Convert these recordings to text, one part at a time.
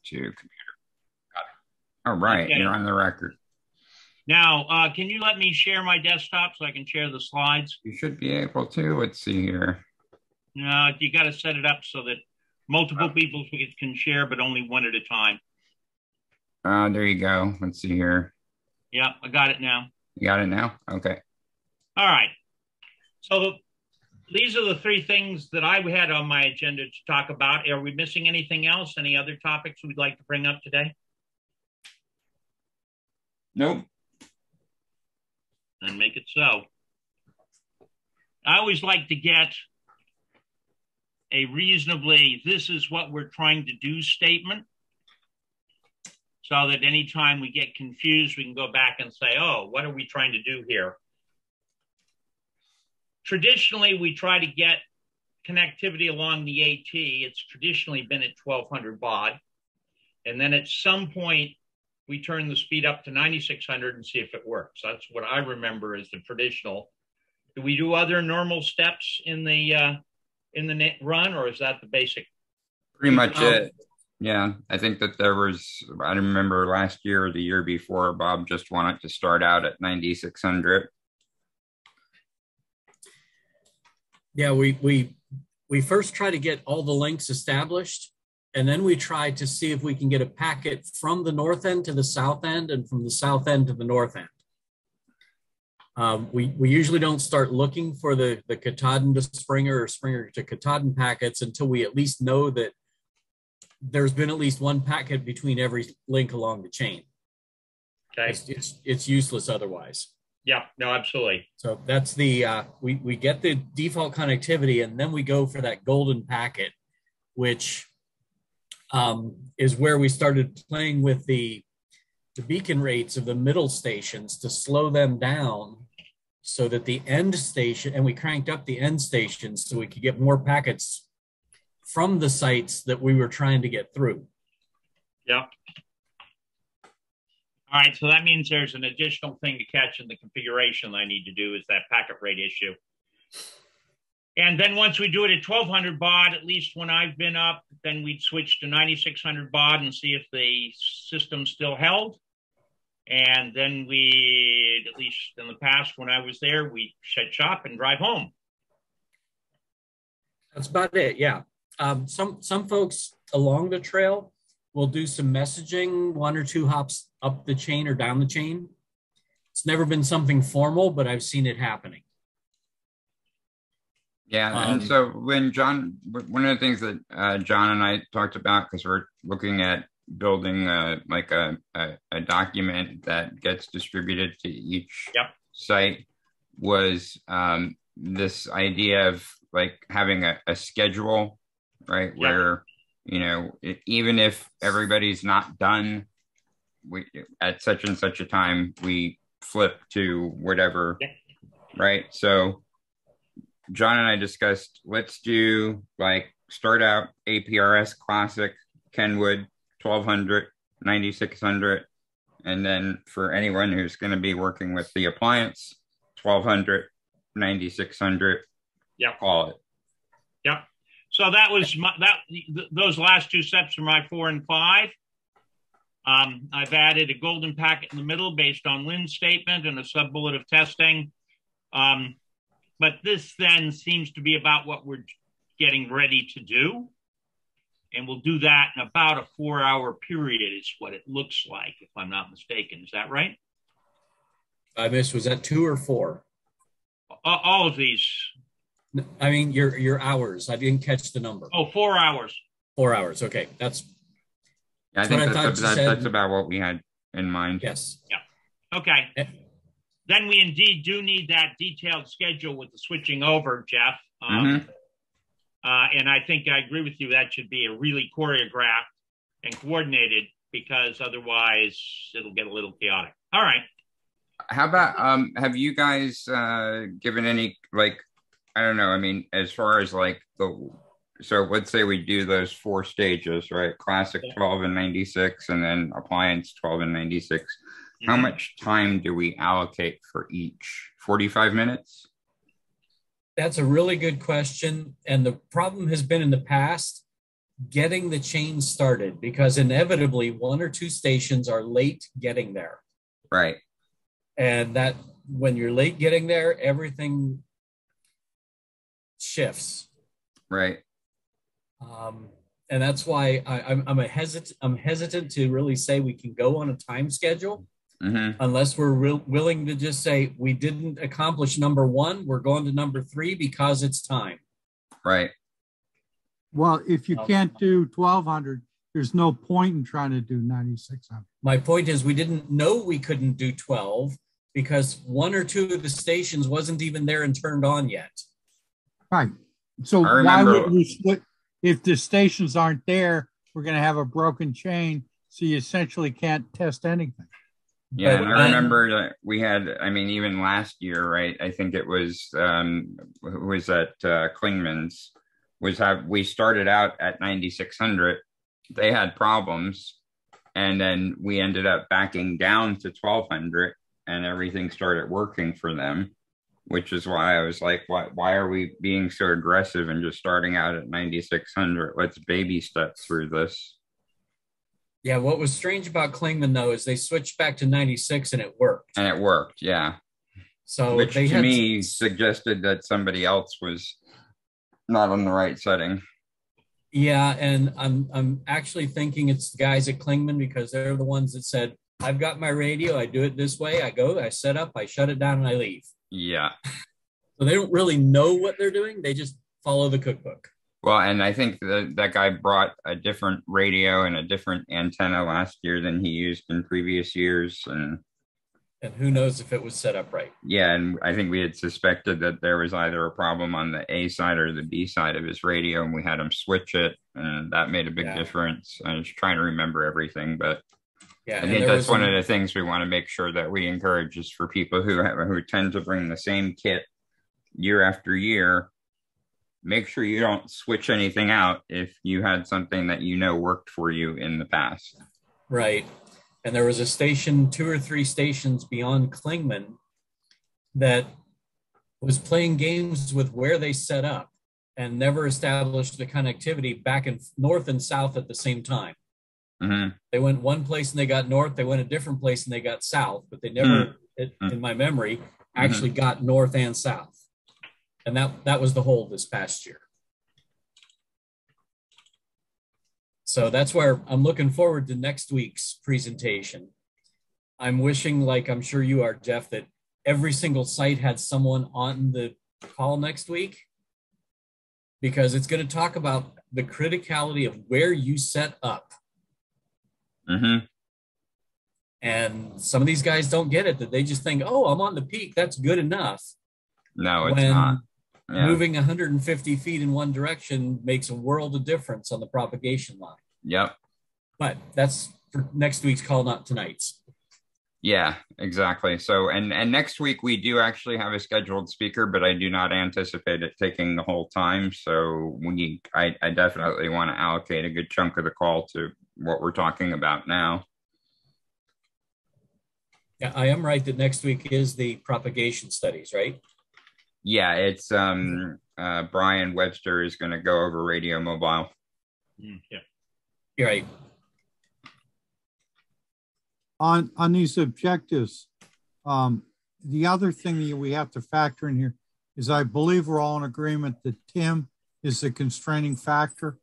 to computer. Got it. All right, Okay. you're on the record. Now, can you let me share my desktop so I can share the slides? You should be able to. Let's see here. No, you got to set it up so that multiple people can share, but only one at a time. There you go. Let's see here. Yeah, I got it now. You got it now? Okay. All right. So these are the three things that I had on my agenda to talk about. Are we missing anything else? Any other topics we'd like to bring up today? Nope. Then make it so. I always like to get a reasonably, this is what we're trying to do statement, so that anytime we get confused, we can go back and say, oh, what are we trying to do here? Traditionally, we try to get connectivity along the AT. It's traditionally been at 1200 baud. And then at some point, we turn the speed up to 9600 and see if it works. That's what I remember as the traditional. Do we do other normal steps in the run, or is that the basic? Pretty much it. Yeah, I think that there was, I remember last year or the year before, Bob just wanted to start out at 9600. Yeah, we first try to get all the links established, and then we try to see if we can get a packet from the north end to the south end and from the south end to the north end. We usually don't start looking for the Katahdin to Springer or Springer to Katahdin packets until we at least know that there's been at least one packet between every link along the chain. Okay. It's useless otherwise. Yeah, no, absolutely. So that's the, we get the default connectivity, and then we go for that golden packet, which is where we started playing with the beacon rates of the middle stations to slow them down so that the end station, and we cranked up the end stations so we could get more packets from the sites that we were trying to get through. Yeah. All right, so that means there's an additional thing to catch in the configuration that I need to do is that packet rate issue. And then once we do it at 1200 baud, at least when I've been up, then we'd switch to 9600 baud and see if the system still held. And then we, at least in the past when I was there, we shut shop and drive home. That's about it, yeah. Some folks along the trail will do some messaging, one or two hops up the chain or down the chain. It's never been something formal, but I've seen it happening. Yeah, and so when John, one of the things that John and I talked about, because we're looking at building like a document that gets distributed to each site, was this idea of like having a schedule, right? Where, you know, even if everybody's not done, we at such and such a time, we flip to whatever, right? So John and I discussed, let's do like start out APRS Classic, Kenwood, 1200, 9600. And then for anyone who's going to be working with the appliance, 1200, 9600, call it. Yep. So that was those last two steps are my 4 and 5. I've added a golden packet in the middle based on Lynn's statement and a sub-bullet of testing. But this then seems to be about what we're getting ready to do. And we'll do that in about a 4-hour period is what it looks like, if I'm not mistaken. Is that right? I missed, was that 2 or 4? All of these. I mean, your hours. I didn't catch the number. Oh, 4 hours. 4 hours. Okay. That's I think that's about what we had in mind. Yes. Yeah. Okay. Then we indeed do need that detailed schedule with the switching over, Jeff. And I think I agree with you. That should be a really choreographed and coordinated, because otherwise it'll get a little chaotic. All right. How about, have you guys given any, like, I don't know, I mean, as far as like so let's say we do those 4 stages, right? Classic 12 and 96, and then appliance 12 and 96. How much time do we allocate for each? 45 minutes? That's a really good question. And the problem has been in the past, getting the chain started, because inevitably one or two stations are late getting there. Right. And that when you're late getting there, everything shifts. Right. And that's why I'm hesitant to really say we can go on a time schedule, unless we're willing to just say we didn't accomplish number one, we're going to number three because it's time. Right. Well, if you can't do 1200, there's no point in trying to do 9600. My point is we didn't know we couldn't do 12 because one or two of the stations wasn't even there and turned on yet. Right. So why would we split? If the stations aren't there, we're going to have a broken chain. So you essentially can't test anything. Yeah, and I remember that we had, I mean, even last year, right? I think it was, who was at Klingman's, we started out at 9600. They had problems, and then we ended up backing down to 1200, and everything started working for them, which is why I was like, why are we being so aggressive and just starting out at 9600? Let's baby step through this. Yeah, what was strange about Klingman, though, is they switched back to 96 and it worked. And it worked, yeah. So which to me suggested that somebody else was not on the right setting. Yeah, and I'm actually thinking it's the guys at Klingman, because they're the ones that said, I've got my radio, I do it this way, I go, I set up, I shut it down, and I leave. Yeah. So they don't really know what they're doing, they just follow the cookbook. Well, and I think that guy brought a different radio and a different antenna last year than he used in previous years. And who knows if it was set up right. Yeah, and I think we had suspected that there was either a problem on the A side or the B side of his radio, and we had him switch it, and that made a big difference. I was trying to remember everything, but yeah, I think that's one of the things we want to make sure that we encourage is for people who tend to bring the same kit year after year. Make sure you don't switch anything out if you had something that you know worked for you in the past. Right. And there was a station, 2 or 3 stations beyond Klingman, that was playing games with where they set up and never established the connectivity back and north and south at the same time. They went one place and they got north, they went a different place and they got south, but they never, in my memory, actually got north and south. And that was the whole this past year. So that's where I'm looking forward to next week's presentation. I'm wishing, like I'm sure you are, Jeff, that every single site had someone on the call next week, because it's going to talk about the criticality of where you set up. And some of these guys don't get it, that they just think, oh, I'm on the peak, that's good enough. No, it's not. Yeah. Moving 150 feet in one direction makes a world of difference on the propagation line. Yep. But that's for next week's call, not tonight's. Yeah, exactly. So, and next week we do actually have a scheduled speaker, but I do not anticipate it taking the whole time. So I definitely want to allocate a good chunk of the call to what we're talking about now. Yeah, I am right that next week is the propagation studies, right? Yeah, it's Brian Webster is going to go over radio mobile. Yeah, you're right. On these objectives, the other thing that we have to factor in here is I believe we're all in agreement that Tim is the constraining factor.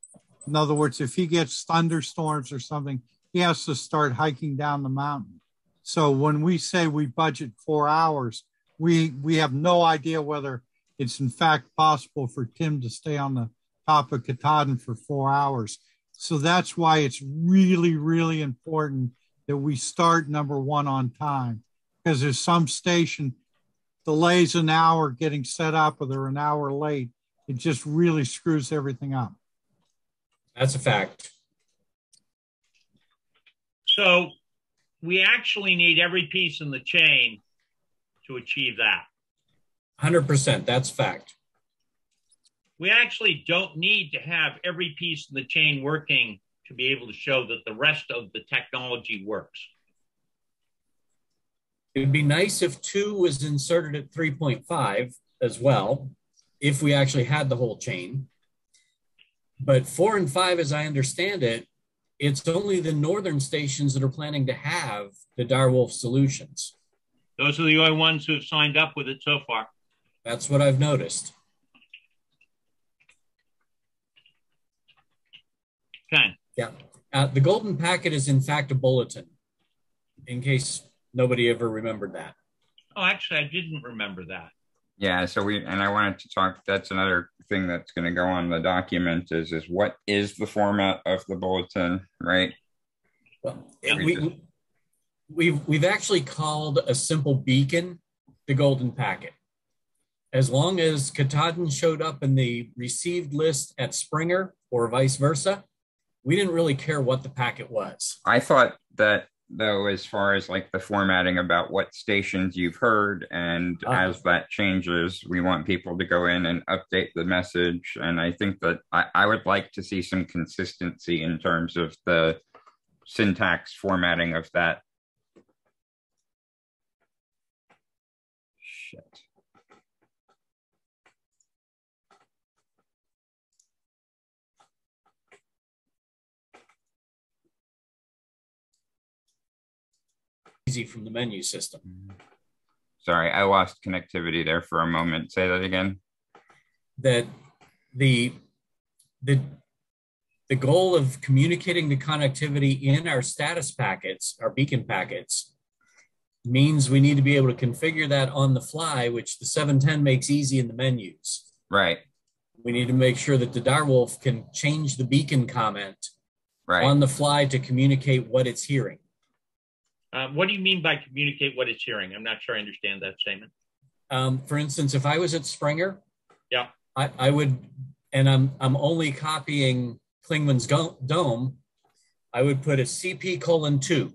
In other words, if he gets thunderstorms or something, he has to start hiking down the mountain. So when we say we budget 4 hours, we have no idea whether it's in fact possible for Tim to stay on the top of Katahdin for 4 hours. So that's why it's really, really important that we start number one on time, because there's some station delays an hour getting set up or they're an hour late. It just really screws everything up. That's a fact. So we actually need every piece in the chain to achieve that. 100%, that's fact. We actually don't need to have every piece in the chain working to be able to show that the rest of the technology works. It'd be nice if 2 was inserted at 3.5 as well, if we actually had the whole chain. But 4 and 5, as I understand it, it's only the northern stations that are planning to have the Direwolf solutions. Those are the only ones who have signed up with it so far. That's what I've noticed. Okay. Yeah. The golden packet is in fact a bulletin, in case nobody ever remembered that. Oh, actually, I didn't remember that. Yeah, so I wanted to talk, that's another thing that's going to go on the document is what is the format of the bulletin, right? Well, Yeah. we've actually called a simple beacon the golden packet. As long as Katahdin showed up in the received list at Springer or vice versa, we didn't really care what the packet was. I thought that, though, as far as like the formatting about what stations you've heard, and as that changes, we want people to go in and update the message. And I think that I would like to see some consistency in terms of the syntax formatting of that. Shit. Easy from the menu system. Sorry, I lost connectivity there for a moment. Say that again. That the goal of communicating the connectivity in our status packets, our beacon packets, means we need to be able to configure that on the fly, which the 710 makes easy in the menus. Right. We need to make sure that the Direwolf can change the beacon comment on the fly to communicate what it's hearing. What do you mean by communicate what it's hearing? I'm not sure I understand that statement. For instance, if I was at Springer, yeah, I would, and I'm only copying Klingman's dome, I would put a CP:2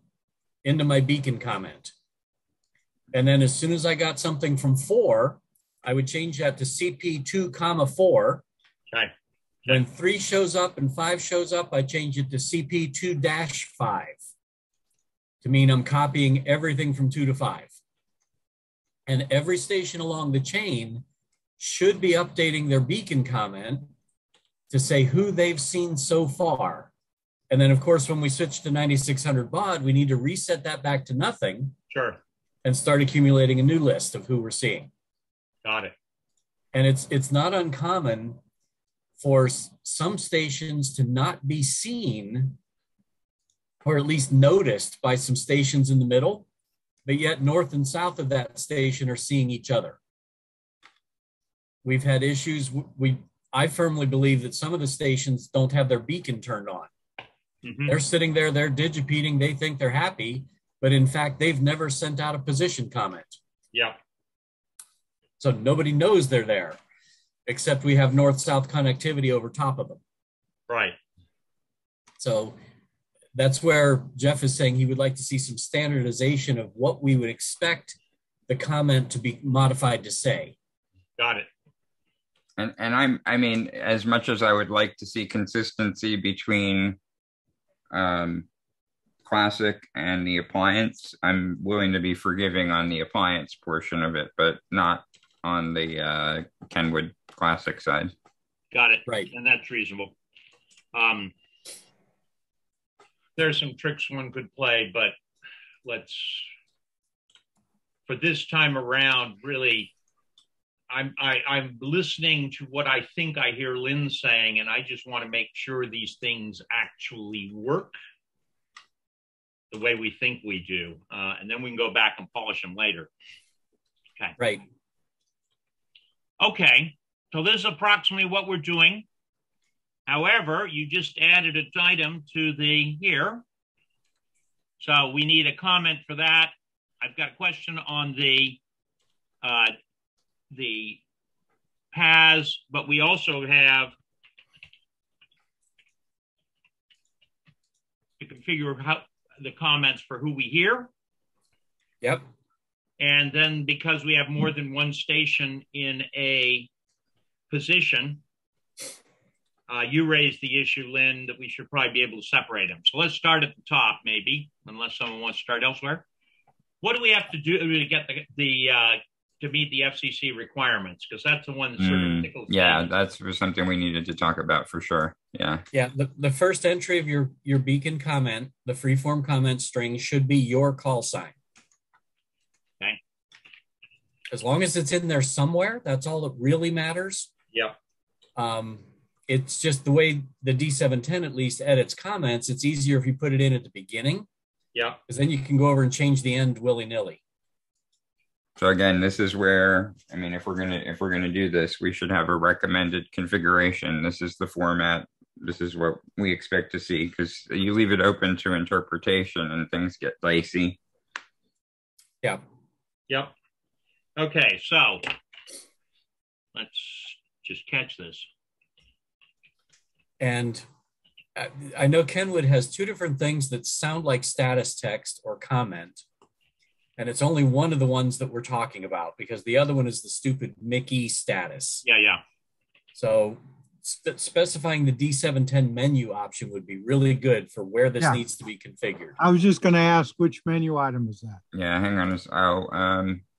into my beacon comment. And then as soon as I got something from 4, I would change that to CP2,4. Okay. When 3 shows up and 5 shows up, I change it to CP2-5. To mean I'm copying everything from 2 to 5. And every station along the chain should be updating their beacon comment to say who they've seen so far. And then, of course, when we switch to 9600 baud, we need to reset that back to nothing. Sure. And start accumulating a new list of who we're seeing. Got it. And it's not uncommon for some stations to not be seen or at least noticed by some stations in the middle, but yet north and south of that station are seeing each other. We've had issues. I firmly believe that some of the stations don't have their beacon turned on. Mm-hmm. They're sitting there, they're digipeating, they think they're happy, but in fact, they've never sent out a position comment. Yeah. So nobody knows they're there, except we have north-south connectivity over top of them. Right. So that's where Jeff is saying he would like to see some standardization of what we would expect the comment to be modified to say. Got it. And I mean, as much as I would like to see consistency between Classic and the Appliance, I'm willing to be forgiving on the Appliance portion of it, but not on the Kenwood Classic side. Got it. Right. And that's reasonable. There's some tricks one could play, but for this time around, really, I'm listening to what I think I hear Lynn saying, and I just want to make sure these things actually work the way we think we do. And then we can go back and polish them later. Okay. Right. Okay. So this is approximately what we're doing. However, you just added an item to the here. So we need a comment for that. I've got a question on the PAS, but we also have to configure how the comments for who we hear. Yep. And then because we have more than one station in a position, you raised the issue, Lynn, that we should probably be able to separate them. So let's start at the top, maybe, unless someone wants to start elsewhere. What do we have to do to get the to meet the FCC requirements? Because that's the one that sort of tickles yeah, me. that's something we needed to talk about for sure. Yeah. Yeah, the first entry of your beacon comment, the freeform comment string, should be your call sign. Okay. As long as it's in there somewhere, that's all that really matters. Yep. It's just the way the D710 at least edits comments. It's easier if you put it in at the beginning. Yeah. Because then you can go over and change the end willy-nilly. So again, this is where, I mean, if we're gonna do this, we should have a recommended configuration. This is the format. This is what we expect to see, because you leave it open to interpretation and things get dicey. Yeah. Yep. Okay, so let's just catch this. And I know Kenwood has two different things that sound like status text or comment. And it's only one of the ones that we're talking about, because the other one is the stupid Mickey status. Yeah, yeah. So specifying the D710 menu option would be really good for where this needs to be configured. I was just going to ask, which menu item is that? Yeah, hang on.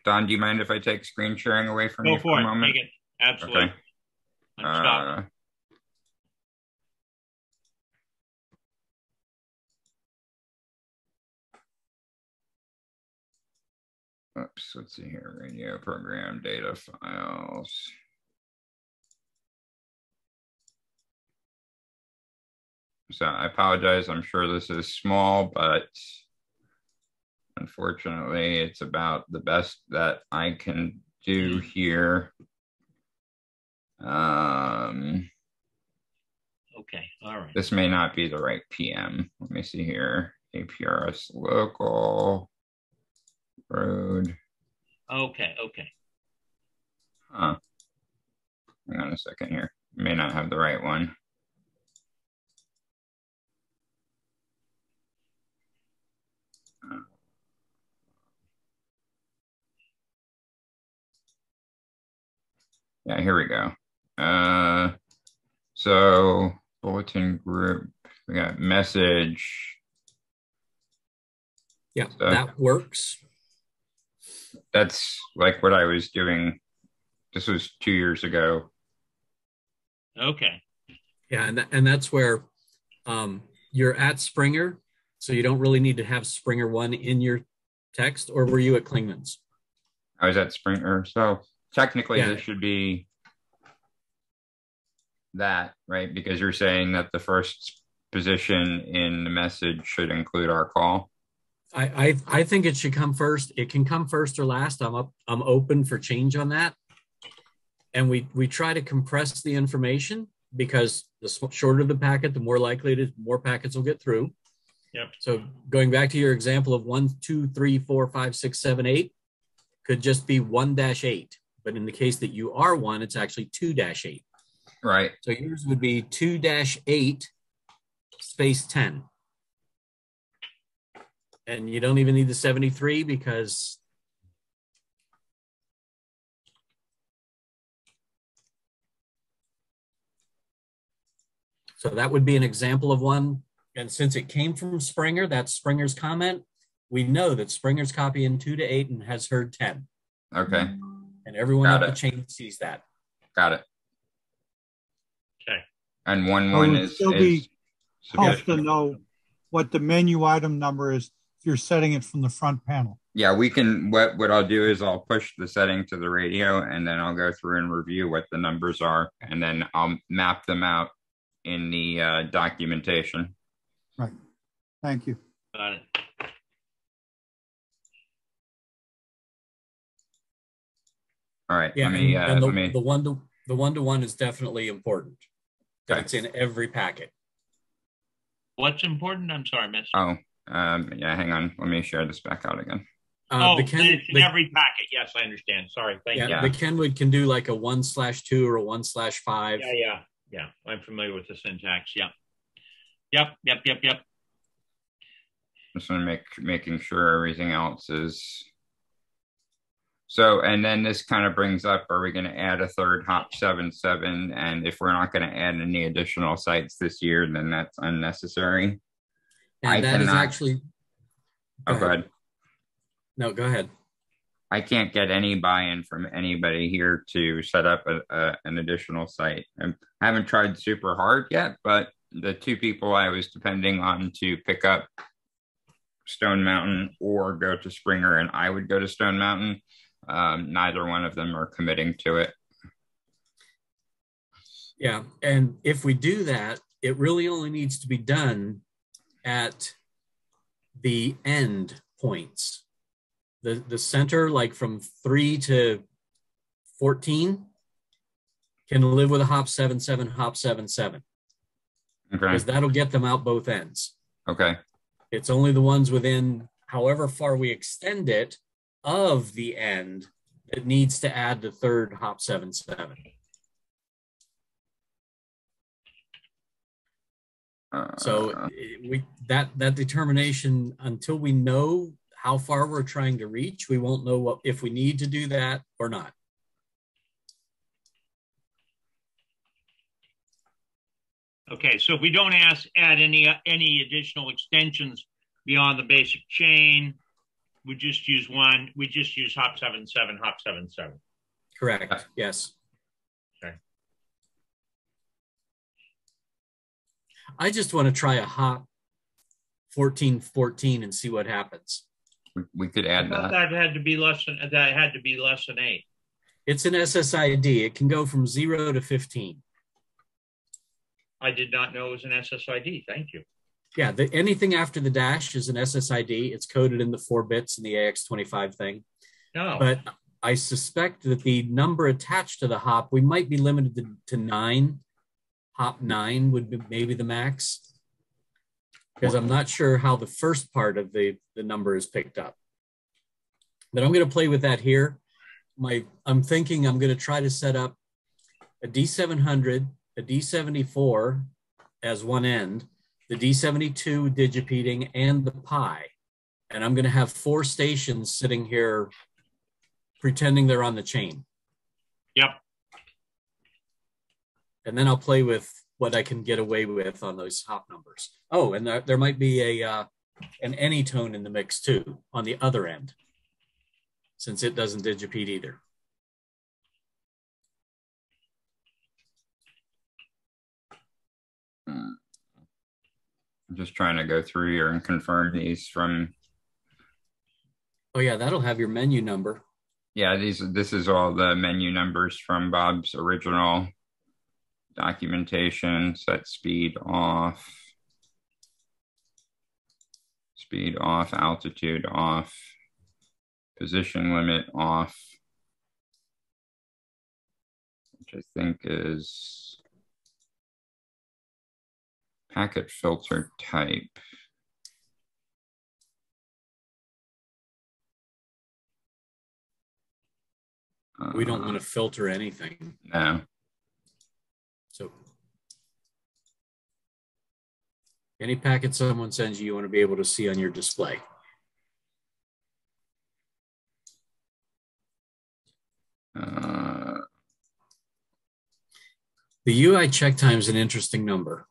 Don, do you mind if I take screen sharing away from you for a moment? Take it. Absolutely. Okay. Stop. Oops, let's see here. Radio program data files. So I apologize. I'm sure this is small, but unfortunately, it's about the best that I can do here. Okay, all right. This may not be the right PM. Let me see here. APRS local. Road. Okay. Hang on a second here. May not have the right one. Yeah, here we go. So bulletin group, we got message. Yeah, so that works. That's like what I was doing. This was 2 years ago. Okay. Yeah, and that's where you're at Springer, so you don't really need to have Springer 1 in your text, or were you at Klingman's? I was at Springer, so technically this should be that, right? Because you're saying that the first position in the message should include our call. I think it should come first. It can come first or last. I'm open for change on that. And we try to compress the information, because the shorter the packet, the more likely it is more packets will get through. Yep. So going back to your example of 1, 2, 3, 4, 5, 6, 7, 8 could just be 1-8. But in the case that you are 1, it's actually 2-8. Right. So yours would be 2-8 space 10. And you don't even need the 73, because so that would be an example of one. And since it came from Springer, that's Springer's comment. We know that Springer's copying 2-8 and has heard 10. Okay. And everyone up the chain sees that. Got it. Okay. And 1 is still be helpful to know what the menu item number is if you're setting it from the front panel. Yeah, we can, what I'll do is I'll push the setting to the radio, and then I'll go through and review what the numbers are, and then I'll map them out in the documentation. Right. Thank you. Got it. All right. Yeah, the 1-to-1 is definitely important. Okay. It's in every packet. What's important? I'm sorry, miss. Oh, yeah, hang on. Let me share this back out again. It's in every packet. Yes, I understand. Sorry. Thank you. The Kenwood can do like a 1/2 or a 1/5. Yeah. I'm familiar with the syntax. Yep. Just want to making sure everything else is. So, and then this kind of brings up, are we going to add a third hop 7.7? And if we're not going to add any additional sites this year, then that's unnecessary. And that is actually. Go ahead. No, go ahead. I can't get any buy-in from anybody here to set up an additional site. I haven't tried super hard yet, but the two people I was depending on to pick up Stone Mountain or go to Springer, and I would go to Stone Mountain, neither one of them are committing to it. Yeah, and if we do that, it really only needs to be done at the end points. The center, like from 3 to 14, can live with a hop 7-7, hop 7-7. Okay. Because that'll get them out both ends. Okay. It's only the ones within, however far we extend it, of the end that needs to add the third hop 7-7. So that determination, until we know how far we're trying to reach, we won't know if we need to do that or not. Okay, so if we don't add any additional extensions beyond the basic chain, we just use one. We just use hop 7-7, hop 7-7. Correct. Yes. Okay. I just want to try a hop 14-14 and see what happens. We could add that. That had to be less than 8. It's an SSID. It can go from 0 to 15. I did not know it was an SSID. Thank you. Yeah, anything after the dash is an SSID. It's coded in the 4 bits in the AX25 thing. No. But I suspect that the number attached to the hop, we might be limited to 9. Hop 9 would be maybe the max. Because I'm not sure how the first part of the number is picked up. But I'm going to play with that here. I'm thinking I'm going to try to set up a D700, a D74 as one end, the D72 digipeating, and the Pi. And I'm going to have 4 stations sitting here pretending they're on the chain. Yep. And then I'll play with what I can get away with on those hop numbers. Oh, and there might be an any tone in the mix too on the other end, since it doesn't digipeat either. I'm just trying to go through here and confirm these from. Oh yeah, that'll have your menu number. Yeah, this is all the menu numbers from Bob's original documentation. Set speed off, altitude off, position limit off, which I think is packet filter type. We don't want to filter anything. No. So any packet someone sends you want to be able to see on your display. The UI check time is an interesting number.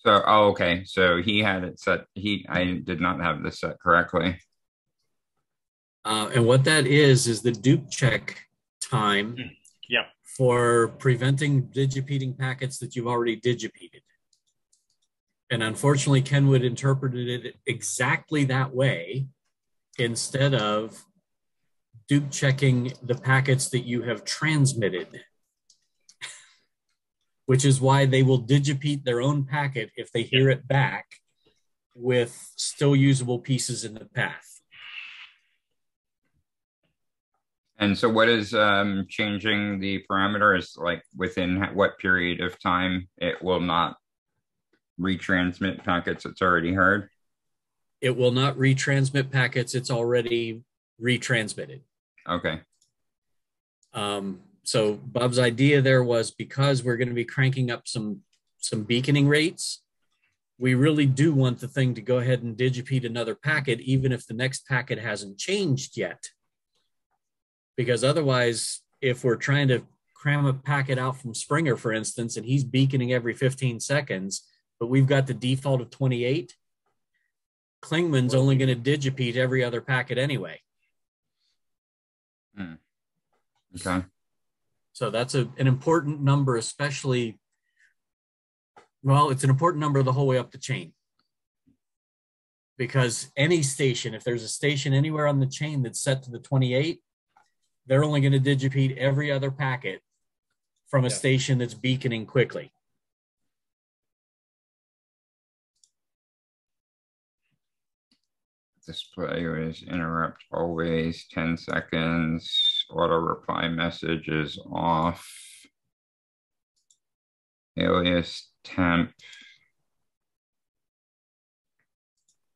So, oh, okay. So he had it set. I did not have this set correctly. And what that is the dupe check time. Yep. For preventing digipeating packets that you've already digipeated. And unfortunately, Kenwood interpreted it exactly that way instead of dupe checking the packets that you have transmitted, which is why they will digipeat their own packet if they hear it back with still usable pieces in the path. And so what is changing the parameters, like within what period of time it will not retransmit packets it's already heard? It will not retransmit packets it's already retransmitted. Okay. So Bob's idea there was, because we're going to be cranking up some beaconing rates, we really do want the thing to go ahead and digipeat another packet, even if the next packet hasn't changed yet. Because otherwise, if we're trying to cram a packet out from Springer, for instance, and he's beaconing every 15 seconds, but we've got the default of 28, Klingman's only going to digipede every other packet anyway. Okay. So that's an important number, especially, well, it's an important number the whole way up the chain. Because any station, if there's a station anywhere on the chain that's set to the 28, they're only going to digipede every other packet from a station that's beaconing quickly. Display was interrupt always 10 seconds. Auto reply message is off. Alias temp.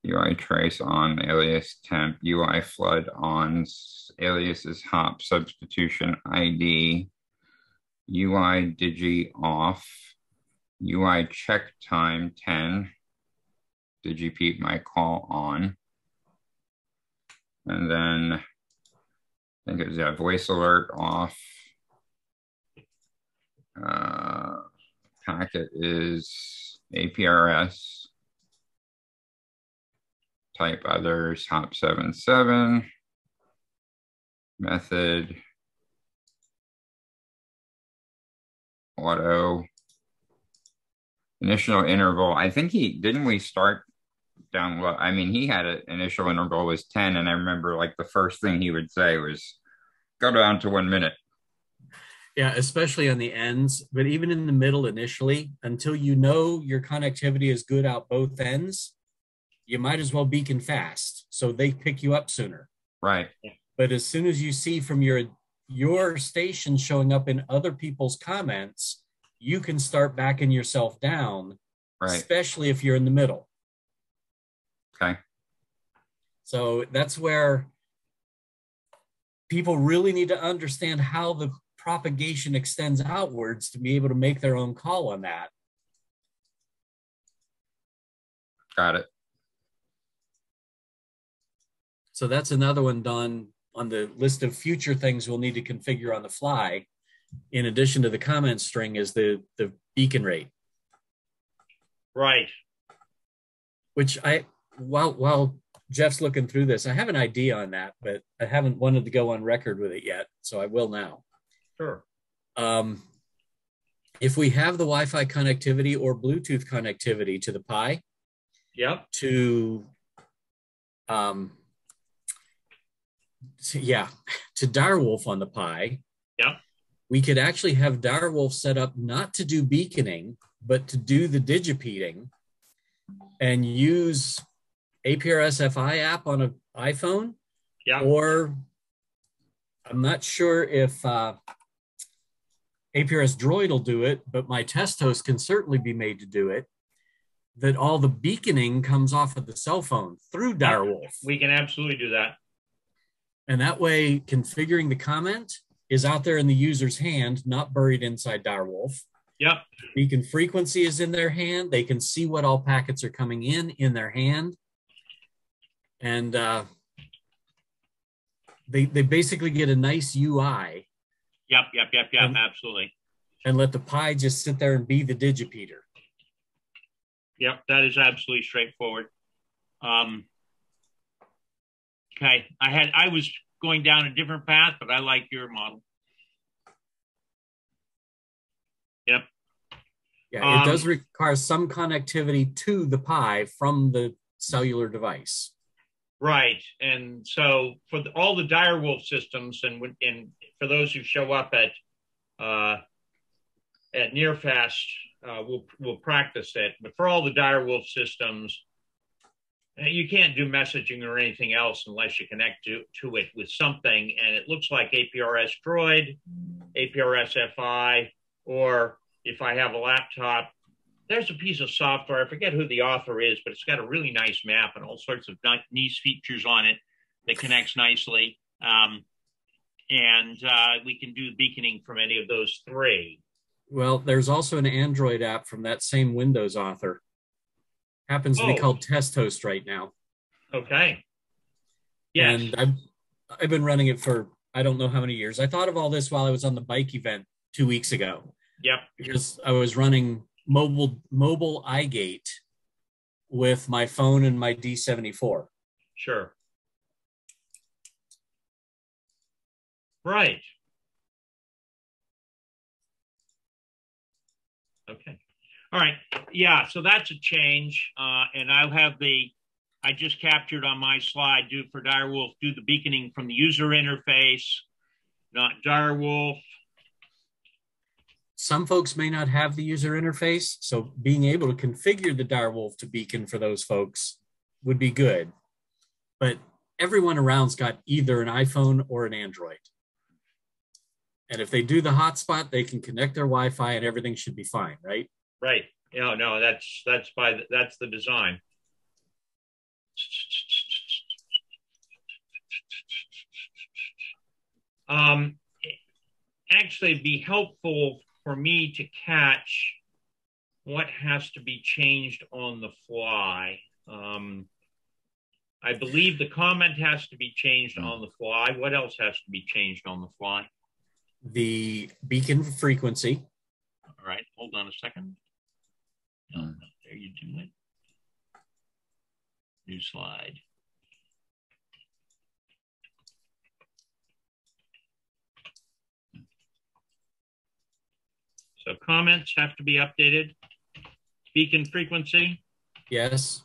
UI trace on, alias temp, UI flood on, aliases hop, substitution ID, UI digi off, UI check time 10, digipede my call on. And then I think it was that voice alert off. Packet is APRS. Type others, hop 77. Method. Auto. Initial interval. I think didn't we start down low? I mean, he had an initial interval was 10, and I remember like the first thing he would say was go down to 1 minute. Yeah, especially on the ends, but even in the middle initially, until you know your connectivity is good out both ends, you might as well beacon fast so they pick you up sooner. Right. But as soon as you see from your station showing up in other people's comments, you can start backing yourself down, right, especially if you're in the middle. Okay. So that's where people really need to understand how the propagation extends outwards to be able to make their own call on that. Got it. So that's another one done on the list of future things we'll need to configure on the fly. In addition to the comment string is the beacon rate. Right. Which while Jeff's looking through this, I have an idea on that, but I haven't wanted to go on record with it yet. So I will now. Sure. If we have the Wi-Fi connectivity or Bluetooth connectivity to the Pi, yep, to Direwolf on the Pi, yep, we could actually have Direwolf set up not to do beaconing, but to do the digipeding, and use APRS FI app on an iPhone. Yeah. Or I'm not sure if APRS Droid will do it, but my test host can certainly be made to do it, that all the beaconing comes off of the cell phone through Direwolf. We can absolutely do that. And that way, configuring the comment is out there in the user's hand, not buried inside Direwolf. Yep. Beacon frequency is in their hand. They can see what all packets are coming in their hand. And they basically get a nice UI. Yep, absolutely. And let the Pi just sit there and be the digipeder. Yep, that is absolutely straightforward. Okay, I was going down a different path, but I like your model. Yep. Yeah, it does require some connectivity to the Pi from the cellular device. Right, and so for all the Direwolf systems, and for those who show up at Nearfast, we'll practice it. But for all the Direwolf systems, you can't do messaging or anything else unless you connect to it with something. And it looks like APRS Droid, APRS FI, or if I have a laptop, there's a piece of software. I forget who the author is, but it's got a really nice map and all sorts of nice features on it that connects nicely. And we can do beaconing from any of those three. Well, there's also an Android app from that same Windows author. Happens to be called Test Host right now. Okay. Yes. And I've been running it for I don't know how many years. I thought of all this while I was on the bike event 2 weeks ago. Yep. Because I was running mobile iGate with my phone and my D74. Sure. Right. Okay. All right. Yeah. So that's a change. And I'll have I just captured on my slide, for Direwolf, do the beaconing from the user interface, not Direwolf. Some folks may not have the user interface, so being able to configure the Direwolf to beacon for those folks would be good. But everyone around's got either an iPhone or an Android. And if they do the hotspot, they can connect their Wi-Fi and everything should be fine, right? Right. No, that's the design. Actually, it'd be helpful for me to catch what has to be changed on the fly. I believe the comment has to be changed on the fly. What else has to be changed on the fly? The beacon frequency. All right, hold on a second. No, there you do it. New slide. So comments have to be updated. Beacon frequency. Yes.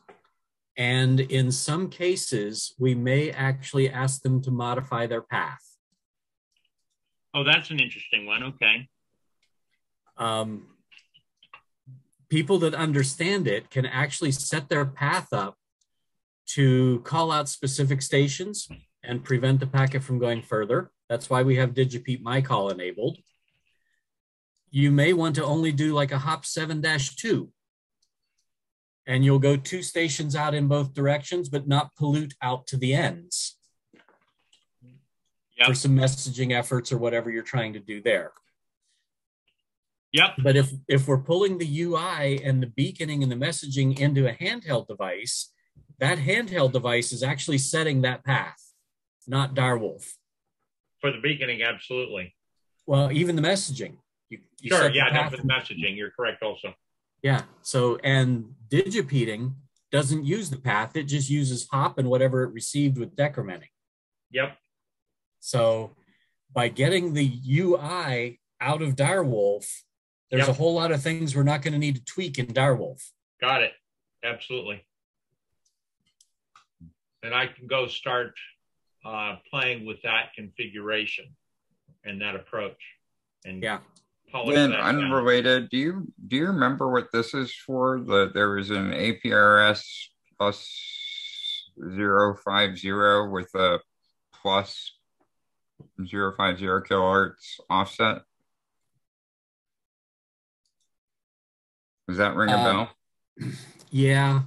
And in some cases, we may actually ask them to modify their path. Oh, that's an interesting one. Okay. People that understand it can actually set their path up to call out specific stations and prevent the packet from going further. That's why we have DigiPeep MyCall enabled. You may want to only do like a hop 7-2. And you'll go 2 stations out in both directions, but not pollute out to the ends. Yep. For some messaging efforts or whatever you're trying to do there. Yep. But if we're pulling the UI and the beaconing and the messaging into a handheld device, that handheld device is actually setting that path, not Direwolf. For the beaconing, absolutely. Well, even the messaging. You sure, yeah, no, for the messaging, you're correct also. Yeah, so, and digipeating doesn't use the path, it just uses hop and whatever it received with decrementing. Yep. So by getting the UI out of Direwolf, there's a whole lot of things we're not going to need to tweak in Direwolf. Got it. Absolutely. And I can go start playing with that configuration and that approach. And Lynn, unrelated, do you remember what this is for? There was an APRS plus 050 with a plus 050 kilohertz offset. Does that ring a bell? Yeah.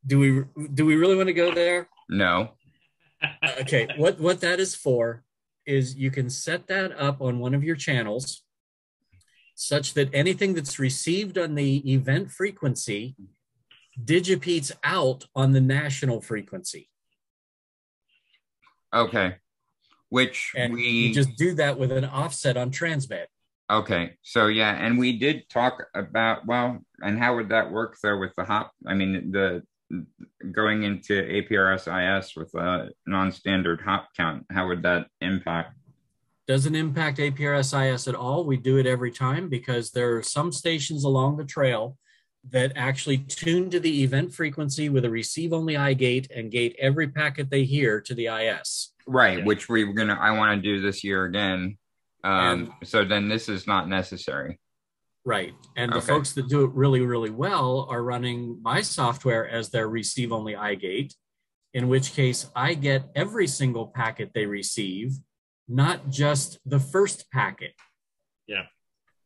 Do we really want to go there? No. Okay. What that is for is you can set that up on one of your channels such that anything that's received on the event frequency digipeats out on the national frequency. Okay. Which you just do that with an offset on transmit. Okay. So yeah, and we did talk about, and how would that work though with the hop? I mean, the going into APRS-IS with a non-standard hop count, how would that impact? Doesn't impact APRS-IS at all. We do it every time because there are some stations along the trail that actually tune to the event frequency with a receive-only I gate and gate every packet they hear to the IS. Right, which I want to do this year again. So then this is not necessary. Right. And the folks that do it really, really well are running my software as their receive-only I gate, in which case I get every single packet they receive, not just the first packet. Yeah.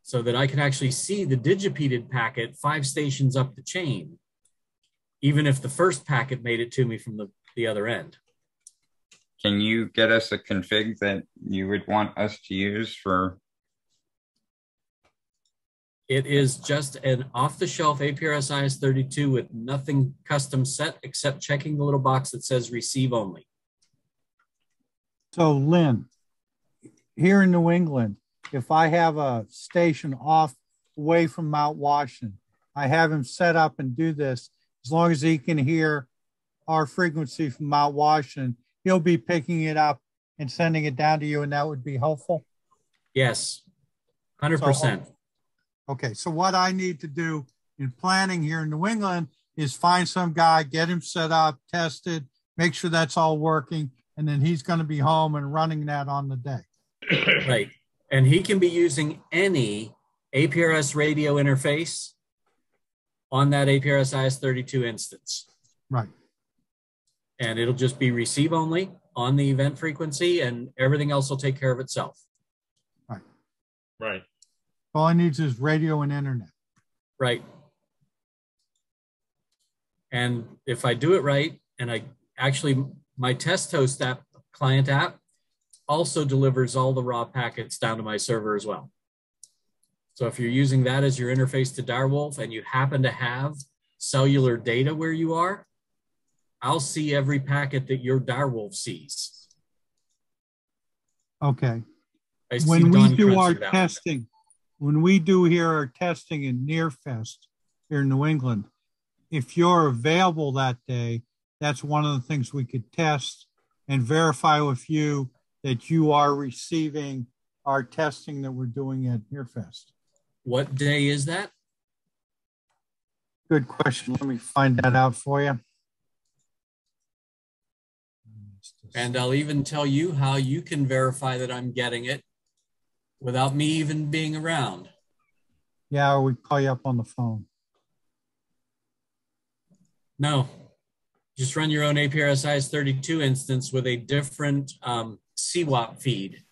So that I can actually see the digipeated packet 5 stations up the chain, even if the first packet made it to me from the other end. Can you get us a config that you would want us to use for? It is just an off-the-shelf APRS-IS 32 with nothing custom set except checking the little box that says receive only. So Lynn, here in New England, if I have a station off away from Mount Washington, I have him set up and do this. As long as he can hear our frequency from Mount Washington, he'll be picking it up and sending it down to you, and that would be helpful? Yes, 100%. Okay, so what I need to do in planning here in New England is find some guy, get him set up, tested, make sure that's all working, and then he's going to be home and running that on the day. Right. And he can be using any APRS radio interface on that APRS IS-32 instance. Right. And it'll just be receive only on the event frequency, and everything else will take care of itself. Right. Right. All I need is radio and internet. Right. And if I do it right, and my test host app, client app, also delivers all the raw packets down to my server as well. So if you're using that as your interface to Direwolf and you happen to have cellular data where you are, I'll see every packet that your Direwolf sees. Okay. When we do our testing, when we do here our testing in Nearfest here in New England, if you're available that day, that's one of the things we could test and verify with you that you are receiving our testing that we're doing at Nearfest. What day is that? Good question. Let me find that out for you. And I'll even tell you how you can verify that I'm getting it without me even being around. Yeah, or we call you up on the phone. No, just run your own APRS IS-32 instance with a different CWAP feed,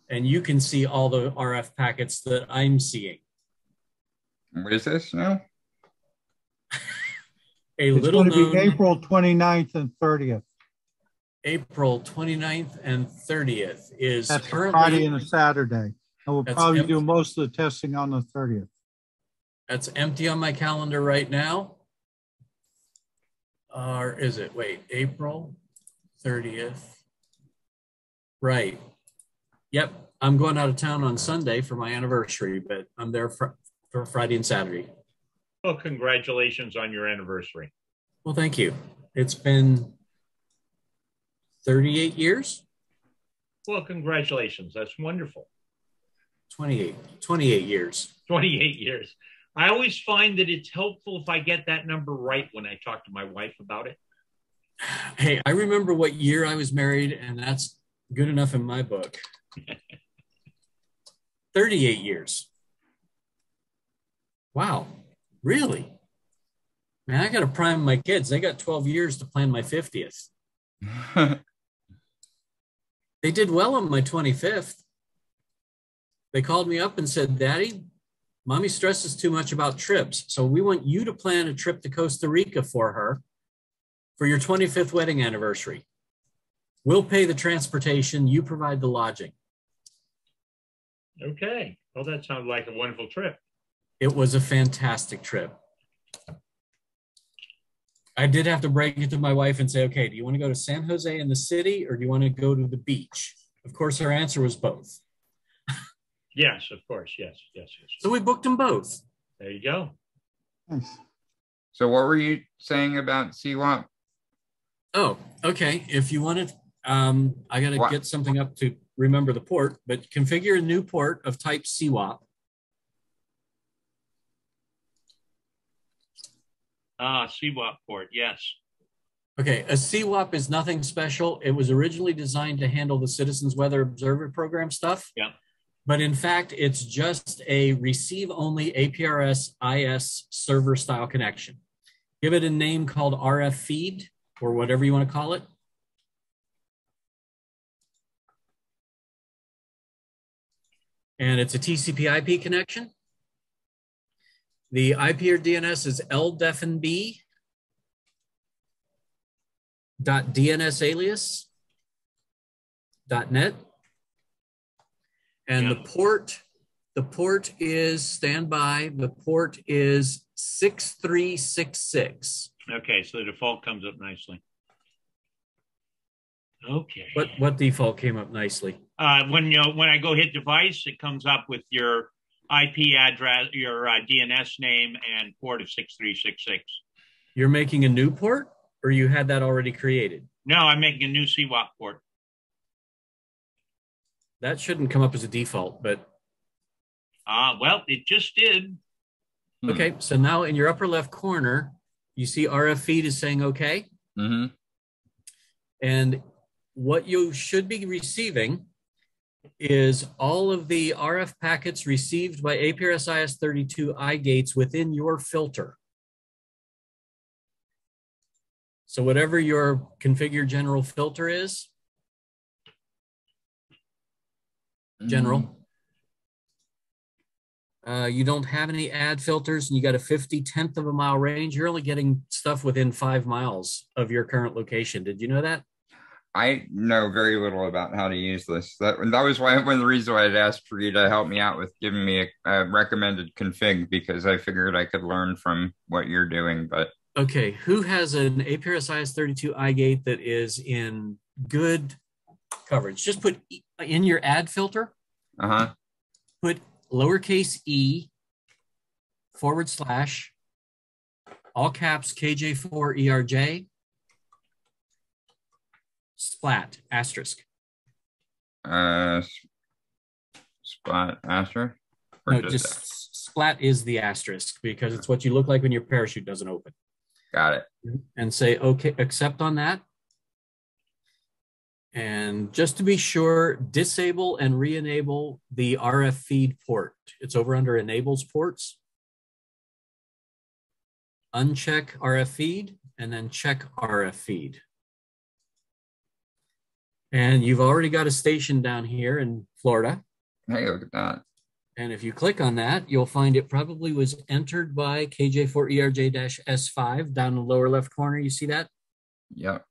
and you can see all the RF packets that I'm seeing. What is this now? It's going to be April 29th and 30th. April 29th and 30th is that's currently a Friday and a Saturday. And we'll probably do most of the testing on the 30th. That's empty on my calendar right now. Or is it? Wait, April 30th. Right. Yep. I'm going out of town on Sunday for my anniversary, but I'm there for Friday and Saturday. Well, congratulations on your anniversary. Well, thank you. It's been 38 years. Well, congratulations. That's wonderful. 28 years. 28 years. I always find that it's helpful if I get that number right when I talk to my wife about it. Hey, I remember what year I was married, and that's good enough in my book. 38 years. Wow, really? Man, I got to prime my kids. They got 12 years to plan my 50th. They did well on my 25th. They called me up and said, Daddy, Mommy stresses too much about trips, so we want you to plan a trip to Costa Rica for her for your 25th wedding anniversary. We'll pay the transportation, you provide the lodging. Okay. Well, that sounds like a wonderful trip. It was a fantastic trip. I did have to break it to my wife and say, okay, do you want to go to San Jose in the city or do you want to go to the beach? Of course, her answer was both. Yes, of course. Yes. So we booked them both. There you go. Nice. So what were you saying about CWAP? Oh, okay. If you wanted, I got to get something up to remember the port, but configure a new port of type CWAP. CWAP port, yes. Okay, a CWAP is nothing special. It was originally designed to handle the Citizens Weather Observer Program stuff. Yeah. But in fact, it's just a receive-only APRS-IS server-style connection. Give it a name called RF feed or whatever you want to call it. And it's a TCP/IP connection. The IP or DNS is ldefnb.dnsalias.net. And the port is standby. The port is 6366. Okay, so the default comes up nicely. Okay. What default came up nicely? When I go hit device, it comes up with your IP address, your DNS name, and port of 6366. You're making a new port, or you had that already created? No, I'm making a new CWAP port. That shouldn't come up as a default, but. Well, it just did. Okay, so now in your upper left corner, you see RF feed is saying okay. Mm-hmm. And what you should be receiving is all of the RF packets received by APRS IS32 iGates within your filter. So whatever your configure general filter is, general, you don't have any add filters and you got a 50/10 of a mile range. You're only getting stuff within 5 miles of your current location. Did you know that? I know very little about how to use this. That was one of the reasons why I'd asked for you to help me out with giving me a recommended config, because I figured I could learn from what you're doing. But okay, who has an APRS IS32 iGate that is in good coverage? Just put in your add filter. Put lowercase e / all caps KJ4ERJ splat asterisk. Splat asterisk? No, just splat is the asterisk because it's what you look like when your parachute doesn't open. Got it. And say okay, accept on that. And just to be sure, disable and re-enable the RF feed port. It's over under enables ports. Uncheck RF feed and then check RF feed. And you've already got a station down here in Florida. Hey, look at that. And if you click on that, you'll find it probably was entered by KJ4ERJ-S5 down in the lower left corner. You see that? Yep.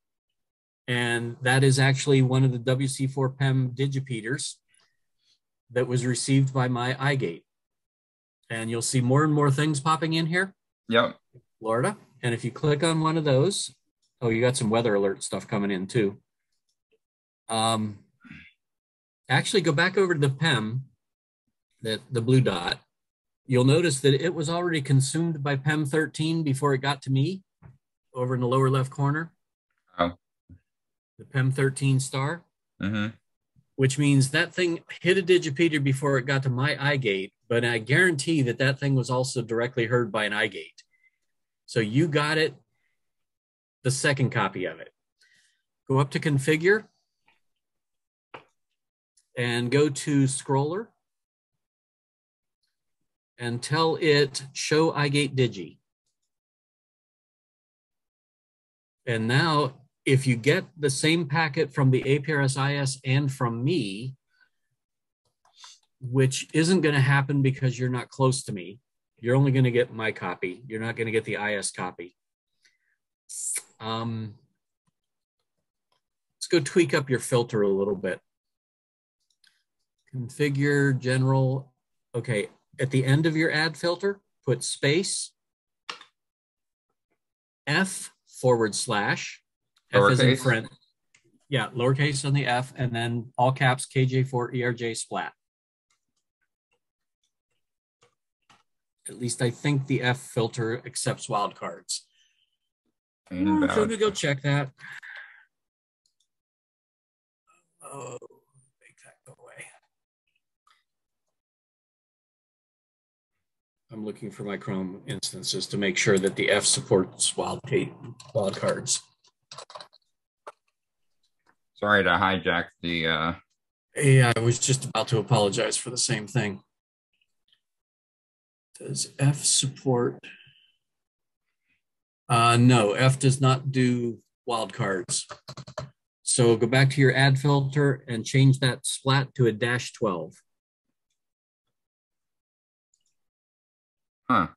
And that is actually one of the WC4 PEM digipeaters that was received by my iGate. And you'll see more and more things popping in here. Yep. Florida. And if you click on one of those, oh, you got some weather alert stuff coming in too. Actually, go back over to the PEM, the blue dot. You'll notice that it was already consumed by PEM 13 before it got to me over in the lower left corner. Oh. The PEM 13 star. Mm-hmm. Which means that thing hit a digipeater before it got to my iGate, but I guarantee that that thing was also directly heard by an iGate. So you got it, the second copy of it. Go up to configure and go to scroller and tell it show iGate digi. And now if you get the same packet from the APRS IS and from me, which isn't going to happen because you're not close to me, you're only going to get my copy. You're not going to get the IS copy. Let's go tweak up your filter a little bit. Configure general. Okay, at the end of your add filter, put space, F / F as in friend. Yeah, lowercase on the F, and then all caps KJ4ERJ splat. At least I think the F filter accepts wildcards. Let me go check that. Oh, make that go away. I'm looking for my Chrome instances to make sure that the F supports wildcards. Sorry to hijack the... Yeah, I was just about to apologize for the same thing. Does F support? No, F does not do wildcards. So go back to your add filter and change that splat to a -12. Huh.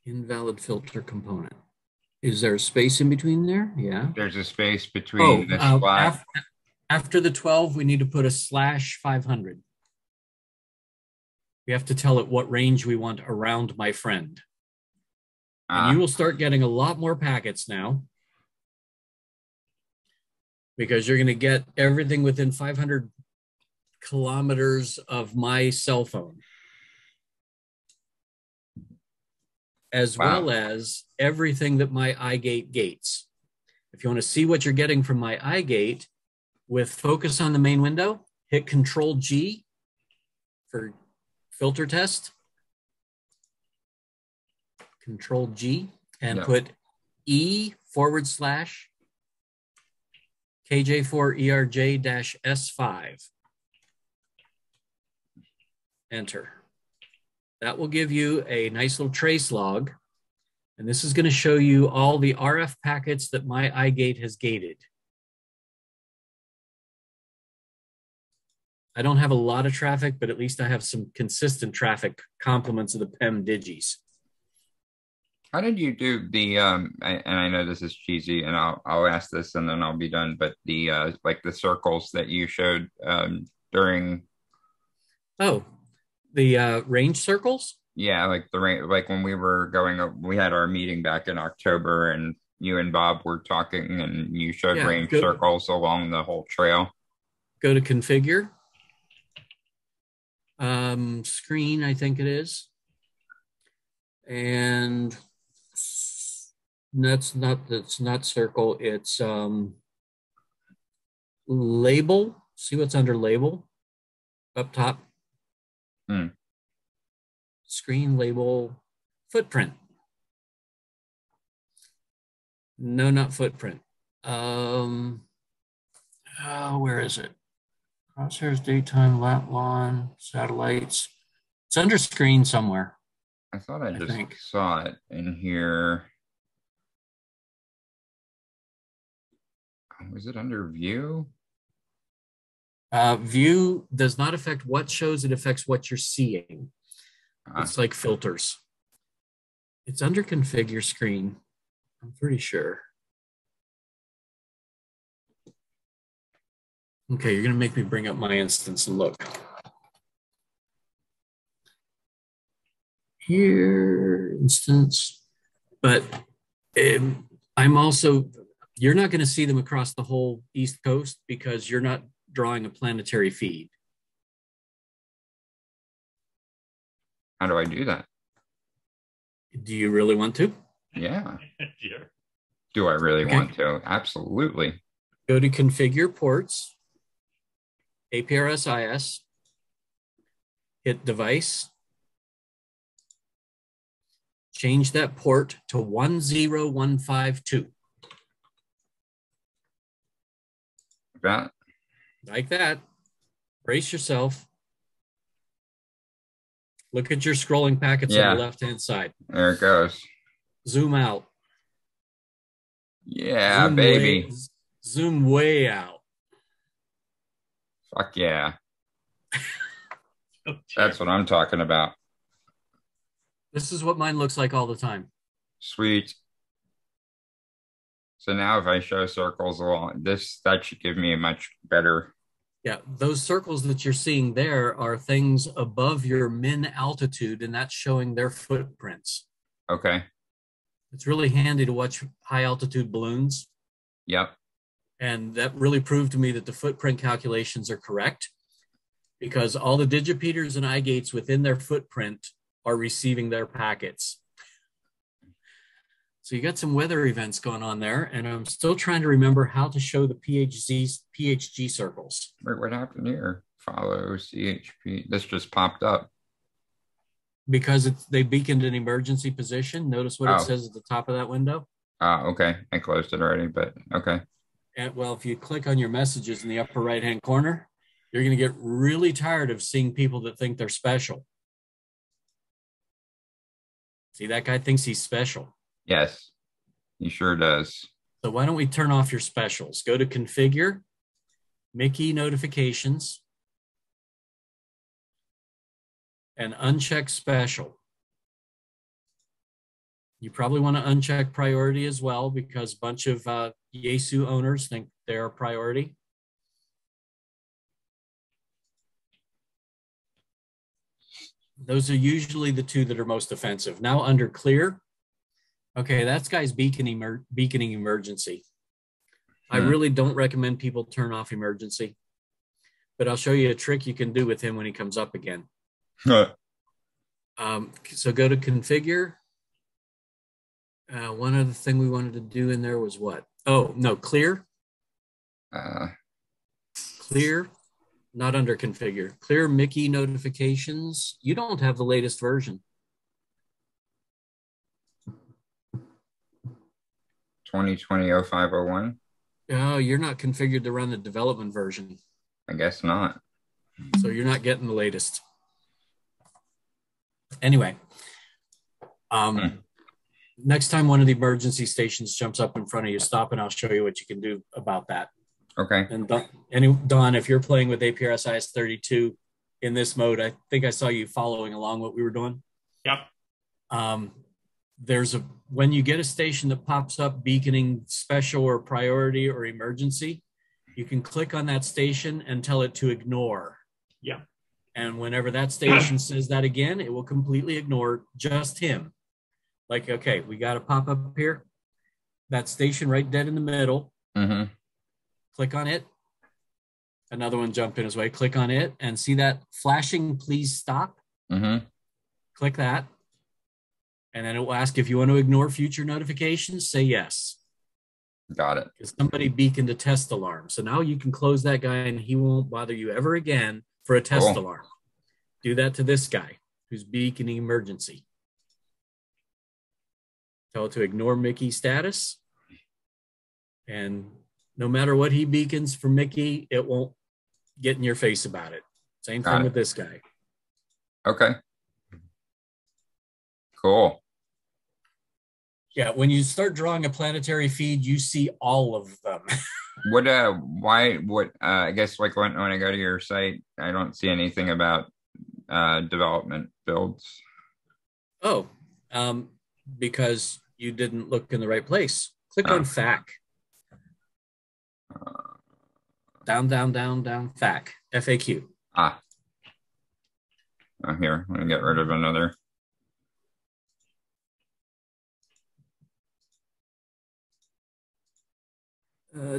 Invalid filter component. Is there a space in between there? Yeah. There's a space between the splat. After the 12, we need to put a /500. We have to tell it what range we want around my friend. And you will start getting a lot more packets now because you're going to get everything within 500 kilometers of my cell phone. as Wow. well as everything that my iGate gates. If you want to see what you're getting from my iGate, with focus on the main window, hit Control G for filter test. Control G and put E/KJ4ERJ-S5. Enter. That will give you a nice little trace log. And this is going to show you all the RF packets that my iGate has gated. I don't have a lot of traffic, but at least I have some consistent traffic compliments of the PEM digis. How did you do the and I know this is cheesy, and I'll ask this and then I'll be done, but the like the circles that you showed during the range circles? Yeah, like the range, like when we were we had our meeting back in October, and you and Bob were talking, and you showed range circles along the whole trail. Go to configure. Screen, I think it is. And that's not circle, it's label. See what's under label up top. Screen, label, footprint. No, not footprint. Where is it? Crosshairs, daytime, lat lawn, satellites. It's under screen somewhere. I thought I just saw it in here. Was it under view? View does not affect what shows, it affects what you're seeing. It's like filters. It's under configure screen, I'm pretty sure. Okay, you're going to make me bring up my instance and look. Here, instance. But I'm also, you're not going to see them across the whole East Coast because you're not drawing a planetary feed. How do I do that? Do you really want to? Yeah. Do I really want to? Absolutely. Go to configure ports, APRS-IS, hit device, change that port to 10152. That? Like that. Brace yourself. Look at your scrolling packets on the left-hand side. There it goes. Zoom out. Yeah, zoom baby. Zoom way out. Fuck yeah. That's what I'm talking about. This is what mine looks like all the time. Sweet. So now if I show circles along this, that should give me a much better. Yeah, those circles that you're seeing there are things above your min altitude, and that's showing their footprints. Okay. It's really handy to watch high altitude balloons. Yep. And that really proved to me that the footprint calculations are correct because all the digipeters and iGates within their footprint are receiving their packets. So you got some weather events going on there, and I'm still trying to remember how to show the PHG circles. Wait, what happened here? Follow CHP. This just popped up. Because they beaconed an emergency position. Notice what it says at the top of that window? Okay. I closed it already, but okay. And well, if you click on your messages in the upper right-hand corner, you're going to get really tired of seeing people that think they're special. See, that guy thinks he's special. Yes, he sure does. So why don't we turn off your specials? Go to configure, Mickey notifications, and uncheck special. You probably want to uncheck priority as well because a bunch of Yaesu owners think they're a priority. Those are usually the two that are most offensive. Now under clear, okay, that's guy's beaconing emergency. I really don't recommend people turn off emergency, but I'll show you a trick you can do with him when he comes up again. So go to configure, One other thing we wanted to do in there was what? Oh, no, clear. Clear, not under configure. Clear Mickey notifications. You don't have the latest version. 2020-0501. Oh, you're not configured to run the development version. I guess not. So you're not getting the latest. Anyway, next time one of the emergency stations jumps up in front of you, stop and I'll show you what you can do about that. Okay. And Don, if you're playing with APRS IS32 in this mode, I think I saw you following along what we were doing. Yep. When you get a station that pops up beaconing special or priority or emergency, you can click on that station and tell it to ignore. Yeah. And whenever that station says that again, it will completely ignore just him. Like, okay, we got a pop up here. That station right dead in the middle. Mm-hmm. Click on it. Another one jumped in his way. Click on it and see that flashing, please stop. Mm-hmm. Click that. And then it will ask if you want to ignore future notifications, say yes. Got it. Because somebody beaconed a test alarm. So now you can close that guy and he won't bother you ever again for a test alarm. Do that to this guy who's beaconing emergency. Tell it to ignore Mickey status. And no matter what he beacons for Mickey, it won't get in your face about it. Same thing with this guy. Okay. Cool. Yeah, when you start drawing a planetary feed, you see all of them. I guess like when I go to your site, I don't see anything about development builds. Oh, because you didn't look in the right place. Click on FAQ. Down, FAQ. FAQ. Oh, here, I'm going to get rid of another.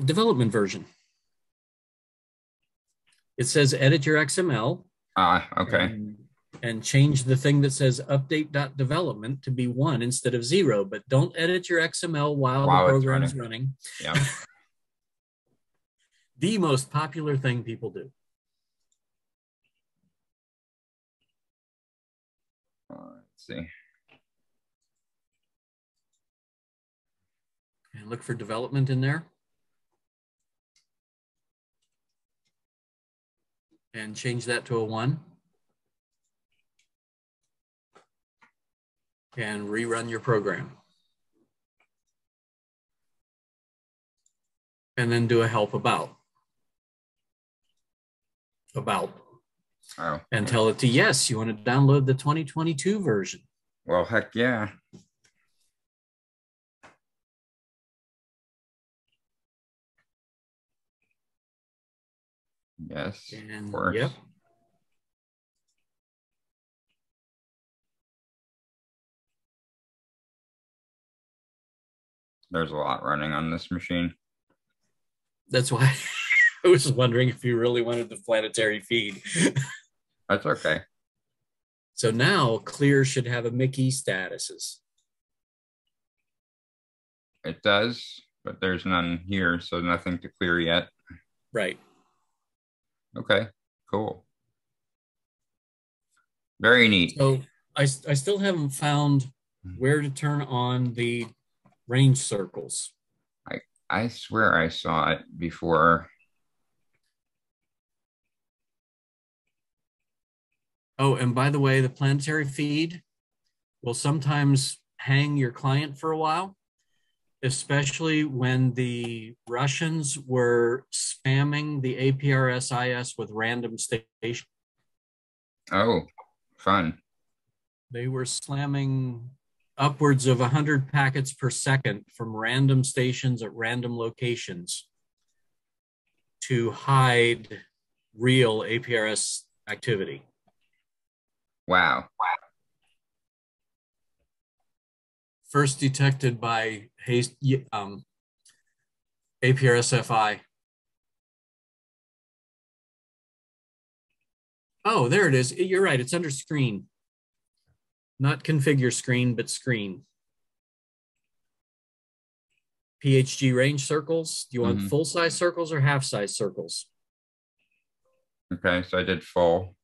Development version. It says edit your XML. Okay. And change the thing that says update.development to be 1 instead of 0, but don't edit your XML while the program is running. Yeah. The most popular thing people do. Let's see. And look for development in there. And change that to a 1. And rerun your program. And then do a help about. Oh. And tell it to yes, you want to download the 2022 version. Well, heck yeah. Yes, and, of course. Yep. There's a lot running on this machine. That's why I was wondering if you really wanted the planetary feed. That's okay. So now Clear should have a Mickey statuses. It does, but there's none here, so nothing to clear yet. Right. Okay, cool. Very neat. So I still haven't found where to turn on the range circles. I swear I saw it before. Oh, and by the way, the planetary feed will sometimes hang your client for a while, especially when the Russians were spamming the APRS-IS with random stations. Oh, fun. They were slamming upwards of 100 packets per second from random stations at random locations to hide real APRS activity. Wow. First detected by APRS-FI. Oh, there it is. You're right. It's under screen. Not configure screen, but screen. PHG range circles. Do you want full-size circles or half-size circles? Okay, so I did full.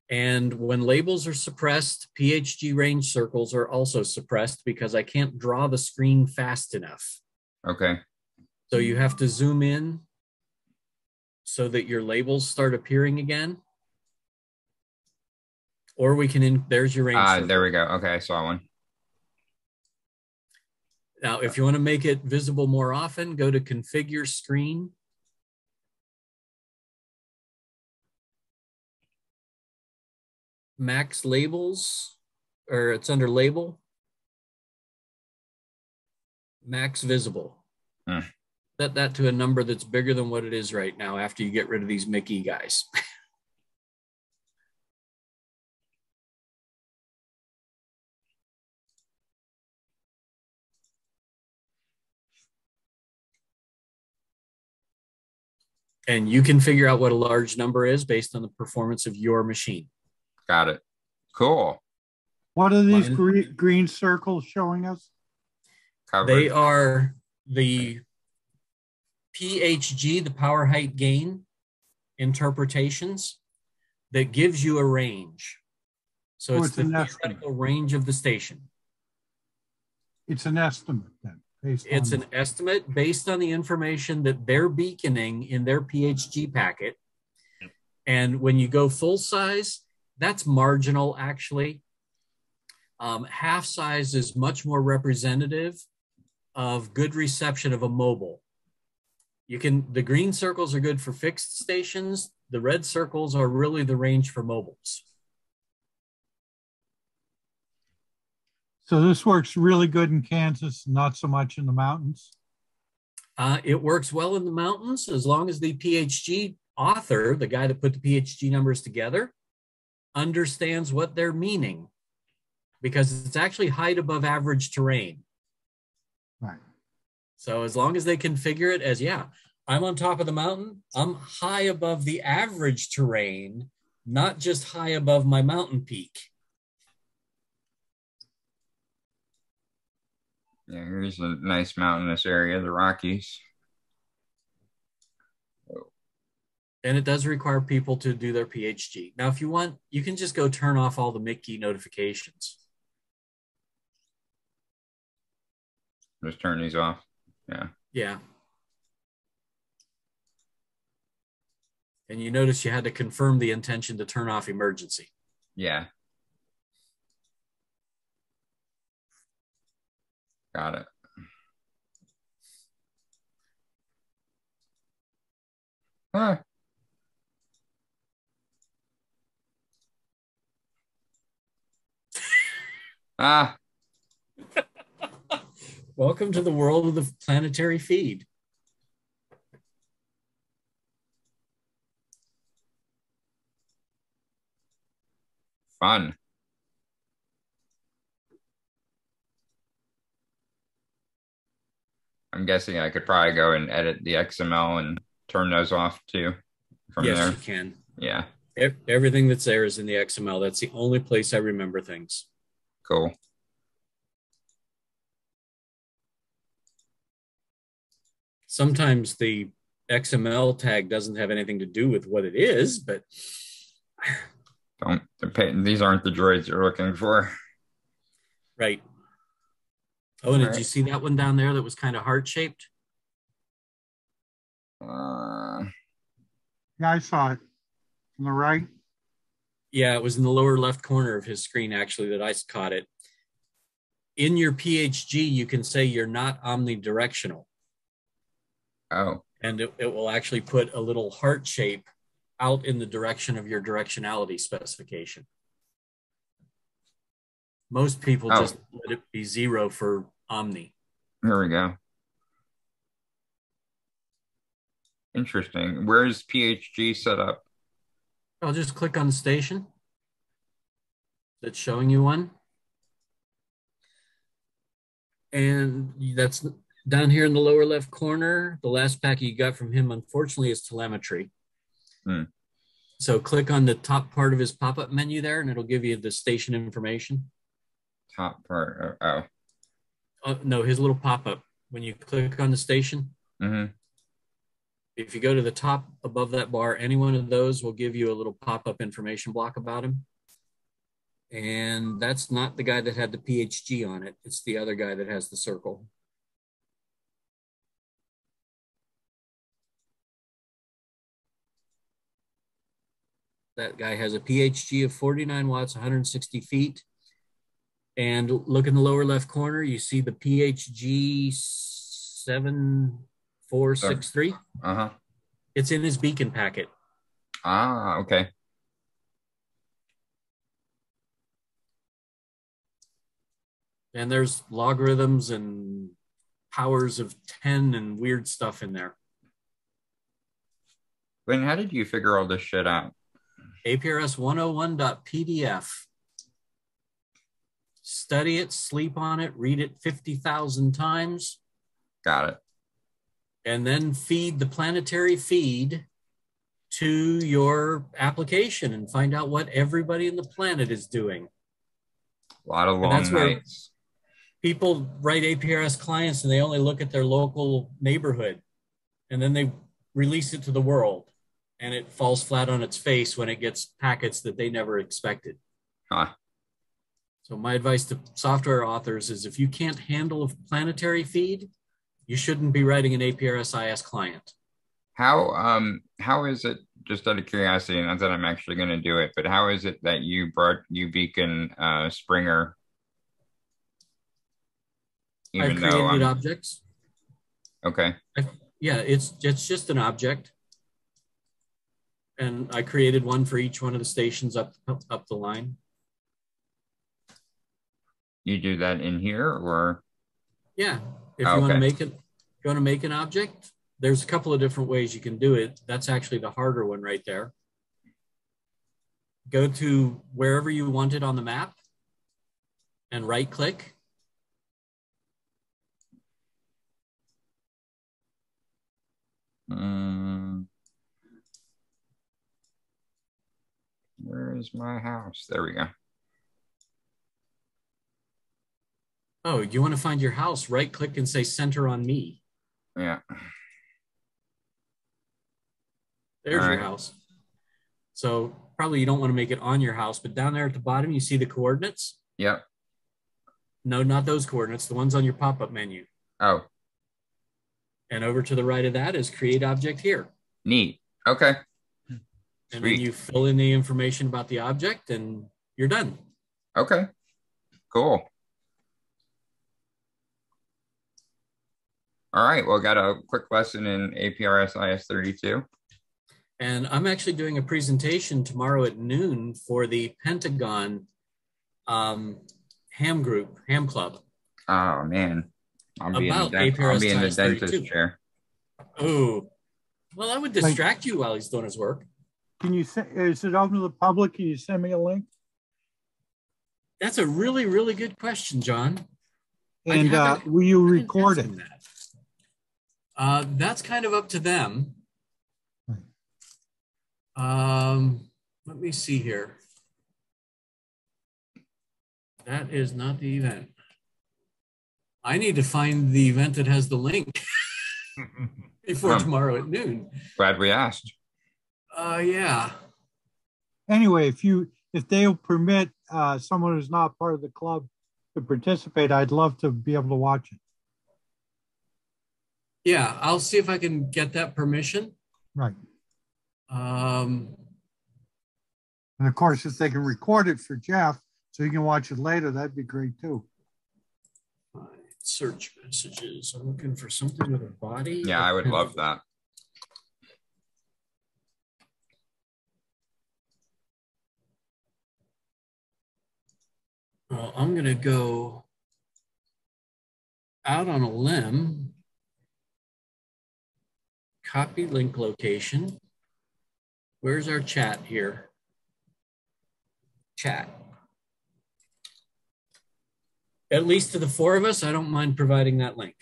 And when labels are suppressed, PHG range circles are also suppressed because I can't draw the screen fast enough. Okay. So you have to zoom in so that your labels start appearing again. Or we can, there's your range circle. There we go. Okay, I saw one. Now, if you want to make it visible more often, go to Configure Screen. Max Labels, or it's under Label. Max Visible. Set that to a number that's bigger than what it is right now after you get rid of these Mickey guys. And you can figure out what a large number is based on the performance of your machine. Got it. Cool. What are these green circles showing us? Covered. They are the PHG, the power height gain interpretations that gives you a range. So it's the theoretical range of the station. It's an estimate then. It's an estimate based on the information that they're beaconing in their PHG packet. And when you go full size, that's marginal actually. Half size is much more representative of good reception of a mobile. The green circles are good for fixed stations. The red circles are really the range for mobiles. So this works really good in Kansas, not so much in the mountains? It works well in the mountains as long as the PHG author, the guy that put the PHG numbers together, understands what they're meaning, because it's actually height above average terrain. Right. So as long as they configure it as, yeah, I'm on top of the mountain, I'm high above the average terrain, not just high above my mountain peak. Yeah, here's a nice mountainous area, the Rockies. And it does require people to do their PHG. Now, if you want, you can just go turn off all the Mickey notifications. Just turn these off. Yeah. Yeah. And you notice you had to confirm the intention to turn off emergency. Yeah. Got it. Huh. Welcome to the world of the planetary feed. Fun. I'm guessing I could probably go and edit the XML and turn those off too from yes, there. You can. Yeah. Everything that's there is in the XML. That's the only place I remember things. Cool. Sometimes the XML tag doesn't have anything to do with what it is, but these aren't the droids you're looking for. Right. Oh, and did you see that one down there that was kind of heart-shaped? Yeah, I saw it. On the right? Yeah, it was in the lower left corner of his screen, actually, that I caught it. In your PHG, you can say you're not omnidirectional. Oh. And it will actually put a little heart shape out in the direction of your directionality specification. Most people just let it be 0 for Omni. There we go. Interesting. Where is PHG set up? I'll just click on the station that's showing you one. And that's down here in the lower left corner. The last packet you got from him, unfortunately, is telemetry. So click on the top part of his pop-up menu there, and it'll give you the station information. Top part. Oh. No, his little pop-up. when you click on the station. Mm-hmm. If you go to the top above that bar, any one of those will give you a little pop-up information block about him. And that's not the guy that had the PHG on it. It's the other guy that has the circle. That guy has a PHG of 49 watts, 160 feet. And look in the lower left corner, you see the PHG 7463. Uh-huh. It's in his beacon packet. Ah, okay. And there's logarithms and powers of 10 and weird stuff in there. Lynn, how did you figure all this shit out? APRS 101.pdf. Study it, sleep on it, read it 50,000 times. Got it. And then feed the planetary feed to your application and find out what everybody in the planet is doing. A lot of long nights. People write APRS clients and they only look at their local neighborhood, and then they release it to the world, and it falls flat on its face when it gets packets that they never expected. Huh. So my advice to software authors is if you can't handle a planetary feed, you shouldn't be writing an APRS IS client. How is it, just out of curiosity, not that I'm actually going to do it, but how is it that you brought UBeacon Springer? I created objects. Okay. Yeah, it's just an object. And I created one for each one of the stations up the line. You do that in here, or? Yeah, if you want to make it, if you want to make an object, there's a couple of different ways you can do it. That's actually the harder one right there. Go to wherever you want it on the map and right click. Where is my house? There we go. Oh, you want to find your house, right click and say center on me. Yeah. There's your house. So probably you don't want to make it on your house, but down there at the bottom, you see the coordinates? Yep. No, not those coordinates, the ones on your pop-up menu. Oh. And over to the right of that is create object here. Neat. Okay. And then you fill in the information about the object and you're done. Okay. Cool. All right. Well, got a quick lesson in APRS IS32. And I'm actually doing a presentation tomorrow at noon for the Pentagon ham club. Oh, man. I'll be in the dentist chair. Oh, well, that would distract you while he's doing his work. Can you say, is it open to the public? Can you send me a link? That's a really, really good question, John. And will you record it? That's kind of up to them. Let me see here. That is not the event. I need to find the event that has the link before tomorrow at noon. Glad we asked. Yeah. Anyway, if they'll permit someone who's not part of the club to participate, I'd love to be able to watch it. Yeah, I'll see if I can get that permission. Right. And of course, if they can record it for Jeff so you can watch it later, that'd be great too. Search messages. I'm looking for something with a body. Yeah, I would love that. Well, I'm going to go out on a limb. Copy link location. Where's our chat here? Chat. At least to the four of us, I don't mind providing that link.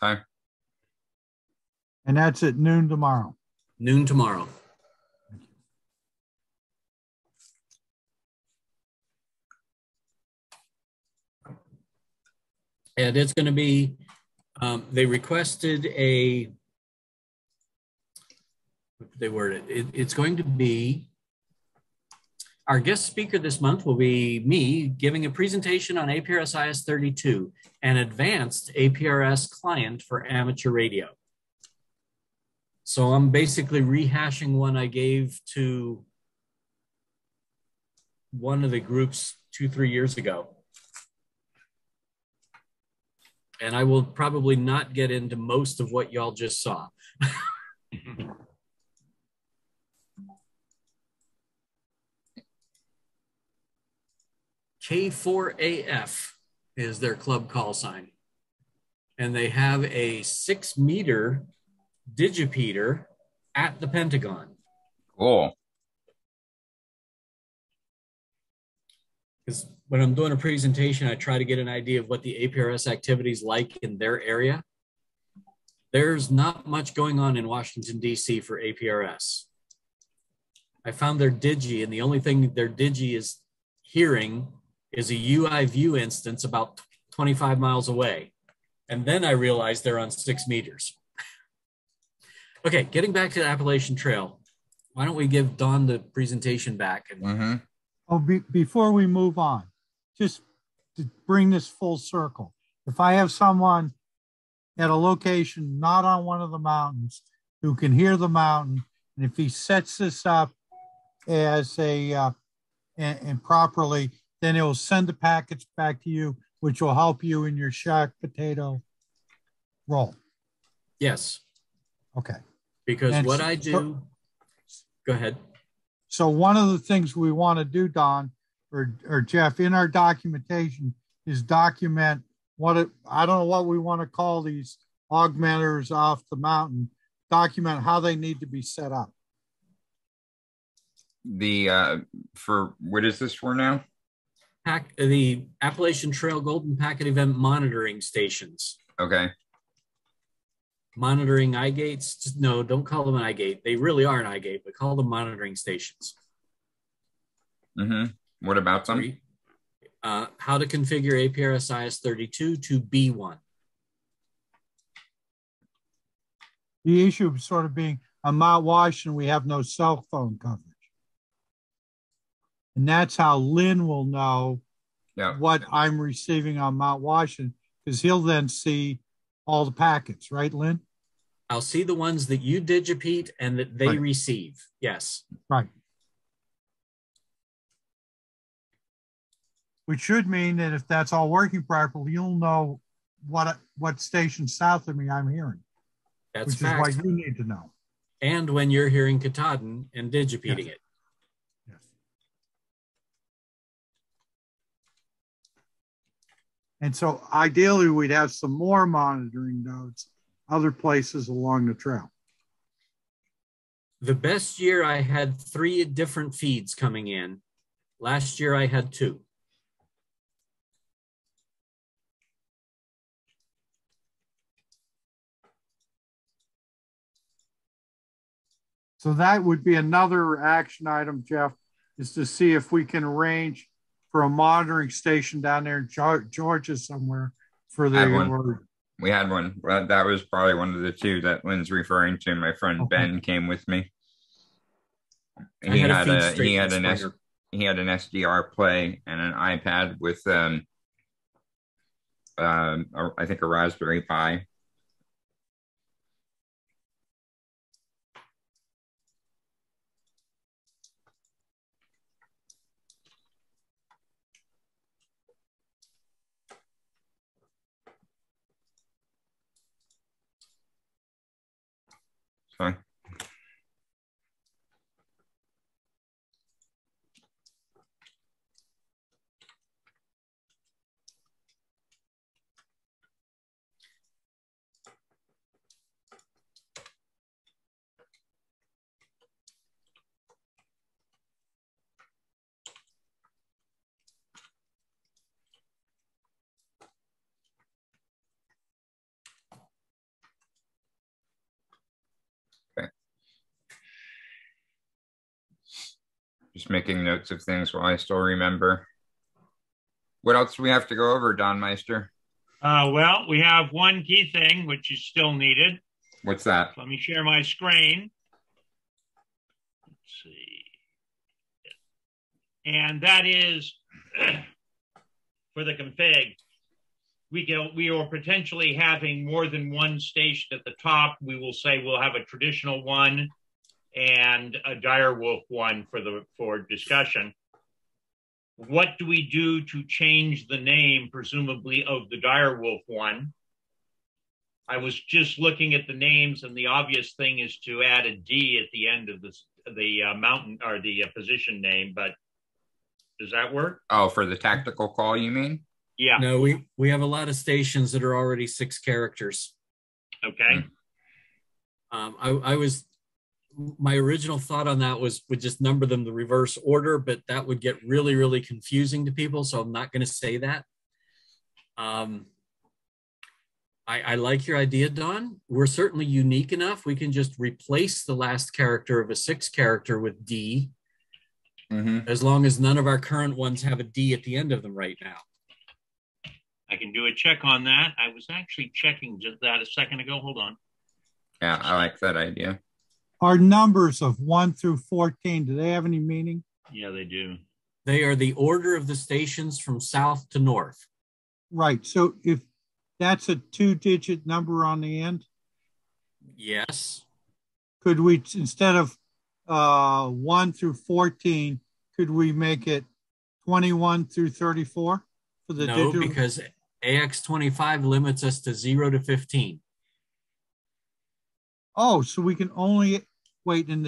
Okay. And that's at noon tomorrow. Noon tomorrow. And it's going to be They requested they worded it. It's going to be, our guest speaker this month will be me giving a presentation on APRS IS-32, an advanced APRS client for amateur radio. So I'm basically rehashing one I gave to one of the groups 2-3 years ago. And I will probably not get into most of what y'all just saw. K4AF is their club call sign. And they have a 6-meter digipeater at the Pentagon. Cool. Because when I'm doing a presentation, I try to get an idea of what the APRS activities like in their area. There's not much going on in Washington, D.C. for APRS. I found their digi, and the only thing their digi is hearing is a UI view instance about 25 miles away. And then I realized they're on 6 meters. Okay, getting back to the Appalachian Trail. Why don't we give Don the presentation back? And before we move on, just to bring this full circle. If I have someone at a location not on one of the mountains who can hear the mountain, and if he sets this up as and properly, then it will send the packets back to you, which will help you in your shocked potato roll. Yes. Okay. Because and what I do, go ahead. So one of the things we want to do, Don or Jeff, in our documentation is document I don't know what we want to call these augmenters off the mountain, document how they need to be set up. For what is this for now? The Appalachian Trail Golden Packet Event monitoring stations. Okay. Monitoring eye gates. No, don't call them an eye gate. They really are an eye gate, but call them monitoring stations. What about them? How to configure APRS IS-32 to B1. The issue sort of being on Mount Washington, we have no cell phone coverage. And that's how Lynn will know what I'm receiving on Mount Washington, because he'll then see all the packets, right, Lynn? I'll see the ones that you digipete and that they receive. Yes. Right. Which should mean that if that's all working properly, you'll know what station south of me I'm hearing. That's which is what you need to know. And when you're hearing Katahdin and digipeating it. Yes. And so ideally, we'd have some more monitoring nodes other places along the trail. The best year I had 3 different feeds coming in. Last year I had 2. So that would be another action item, Jeff, is to see if we can arrange for a monitoring station down there in Georgia somewhere for the. We had one. Well, that was probably one of the 2 that Lynn's referring to. My friend Ben came with me. He had an SDR play and an iPad with I think a Raspberry Pi. Sorry. Just making notes of things while I still remember. What else do we have to go over, Don Meister? Well, we have one key thing which is still needed. What's that? Let me share my screen. Let's see. And that is for the config. We are potentially having more than one station at the top. We will say we'll have a traditional one and a Direwolf one for discussion. What do we do to change the name, presumably, of the Direwolf one? I was just looking at the names, and the obvious thing is to add a D at the end of the mountain or the position name. But does that work? Oh, for the tactical call, you mean? Yeah. No, we have a lot of stations that are already 6 characters. Okay. My original thought on that was would just number them the reverse order, but that would get really, really confusing to people. So I'm not going to say that. I like your idea, Don. We're certainly unique enough. We can just replace the last character of a 6 character with D, as long as none of our current ones have a D at the end of them right now. I can do a check on that. I was actually checking just that a second ago. Hold on. Yeah, I like that idea. Our numbers of 1 through 14, do they have any meaning? Yeah, they do. They are the order of the stations from south to north. Right. So if that's a 2-digit number on the end, yes. Could we, instead of 1 through 14, could we make it 21 through 34 for the no, digital? Because AX25 limits us to 0 to 15. Oh, so we can only wait in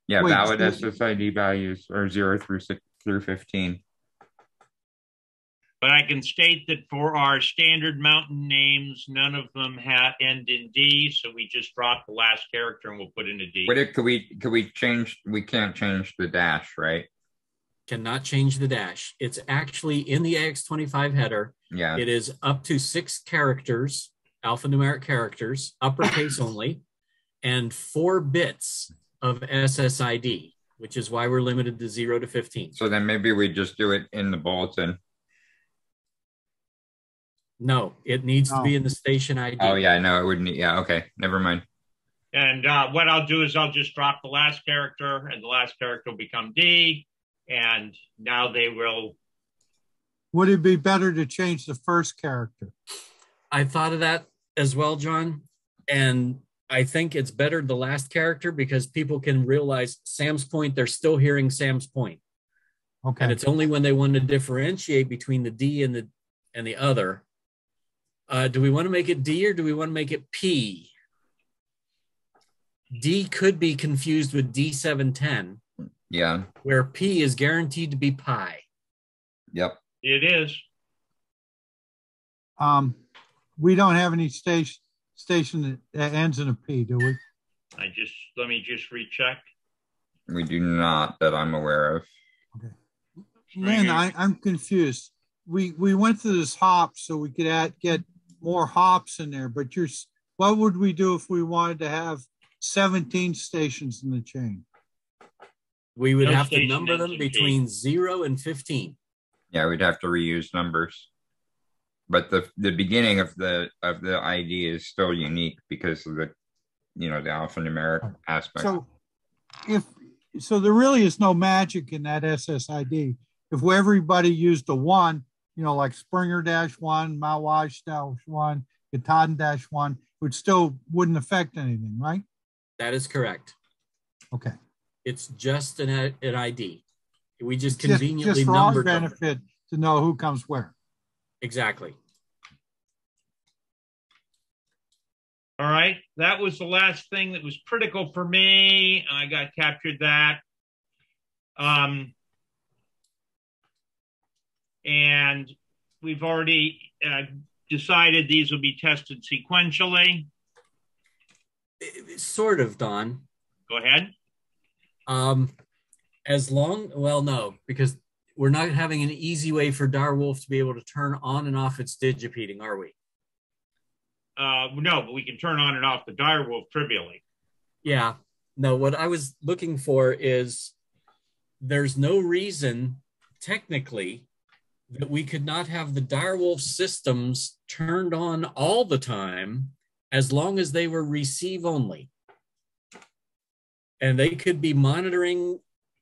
valid SSID values are 0 through 15. But I can state that for our standard mountain names, none of them end in D, so we just drop the last character and we'll put in a D. Could we change? We can't change the dash, right? Cannot change the dash. It's actually in the AX25 header. Yeah. It is up to 6 characters, alphanumeric characters, uppercase only, and 4 bits of SSID, which is why we're limited to 0 to 15. So then maybe we just do it in the bulletin. No, it needs to be in the station ID. Oh, yeah, no, it wouldn't. Yeah, okay, never mind. And what I'll do is I'll just drop the last character, and the last character will become D, and now they will. Would it be better to change the first character? I thought of that as well, John. And I think it's better the last character because people can realize Sam's point, they're still hearing Sam's point. Okay. And it's only when they want to differentiate between the D and the other. Do we want to make it D or do we want to make it P? D could be confused with D710. Yeah. Where P is guaranteed to be pi. Yep. It is. We don't have any station that ends in a P, do we? Let me just recheck. We do not, that I'm aware of. Okay. Lynn, I'm confused. We went through this hop so we could get more hops in there, but what would we do if we wanted to have 17 stations in the chain? We would have to number them between 0 and 15. Yeah, we'd have to reuse numbers. But the beginning of the ID is still unique because of the alphanumeric aspect. So there really is no magic in that SSID. If everybody used a 1, like Springer-1, Mawaj-1, Katahdin-1, it still wouldn't affect anything, right? That is correct. Okay. It's just an ID. We just conveniently just for number our benefit to know who comes where. Exactly. All right. That was the last thing that was critical for me. I got captured that. And we've already decided these will be tested sequentially. Sort of, Don. Go ahead. No, because we're not having an easy way for Direwolf to be able to turn on and off its digipeating, are we? No, but we can turn on and off the Direwolf trivially. Yeah. No, what I was looking for is there's no reason technically that we could not have the Direwolf systems turned on all the time as long as they were receive only. And they could be monitoring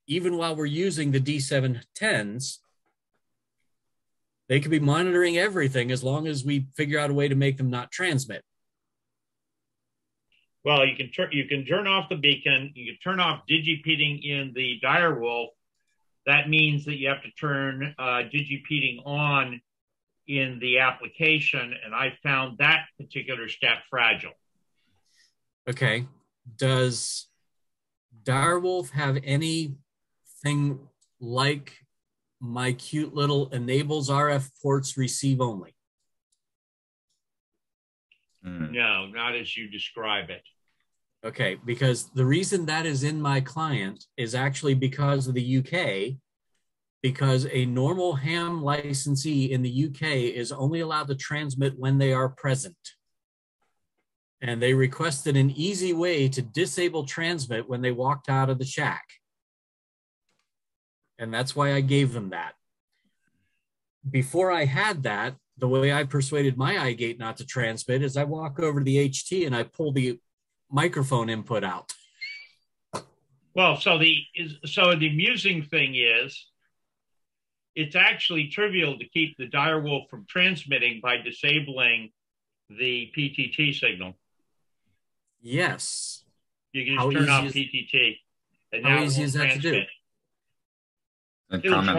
even while we're using the D710s. They could be monitoring everything as long as we figure out a way to make them not transmit. Well, you can turn off the beacon. You can turn off digipeating in the Direwolf. That means that you have to turn digipeating on in the application, and I found that particular step fragile. Okay. Does Direwolf have anything like my cute little enables RF ports receive only? No, not as you describe it. Okay, because the reason that is in my client is actually because of the UK, because a normal ham licensee in the UK is only allowed to transmit when they are present. And they requested an easy way to disable transmit when they walked out of the shack. And that's why I gave them that. Before I had that, the way I persuaded my iGate not to transmit is I walk over to the HT and I pull the microphone input out. Well, so the amusing thing is, it's actually trivial to keep the Direwolf from transmitting by disabling the PTT signal. Yes. You can just turn off PTT. And how easy is that to do? And comment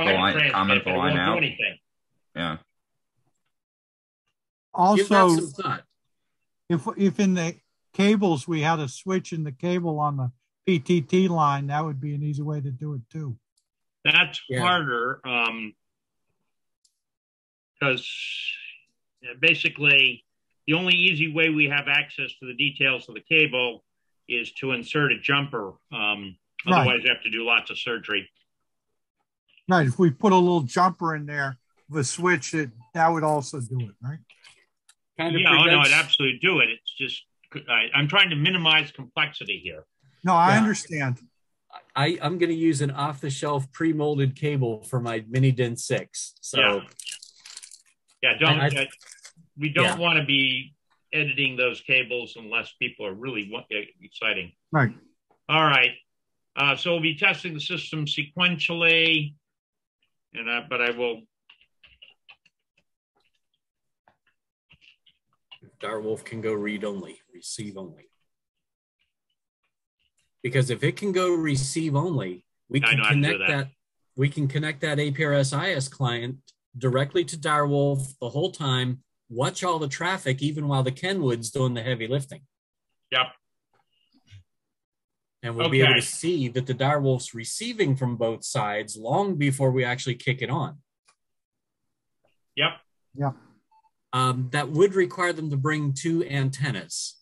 the line out. Do anything. Yeah. Also, if in the cables we had a switch in the cable on the PTT line, that would be an easy way to do it too. That's harder because basically the only easy way we have access to the details of the cable is to insert a jumper. Otherwise, you have to do lots of surgery. Right. If we put a little jumper in there with a switch, that would also do it, right? No, it'd absolutely do it. It's just I'm trying to minimize complexity here. No, I understand. I'm going to use an off-the-shelf pre-molded cable for my Mini DIN 6. So, we don't want to be editing those cables unless people are really exciting. Right. All right. So we'll be testing the system sequentially, but I will. Direwolf can go read only, receive only. Because if it can go receive only, we can connect that. We can connect that APRS-IS client directly to Direwolf the whole time, watch all the traffic, even while the Kenwood's doing the heavy lifting. Yep. And we'll be able to see that the Direwolf's receiving from both sides long before we actually kick it on. Yep. Yep. That would require them to bring 2 antennas.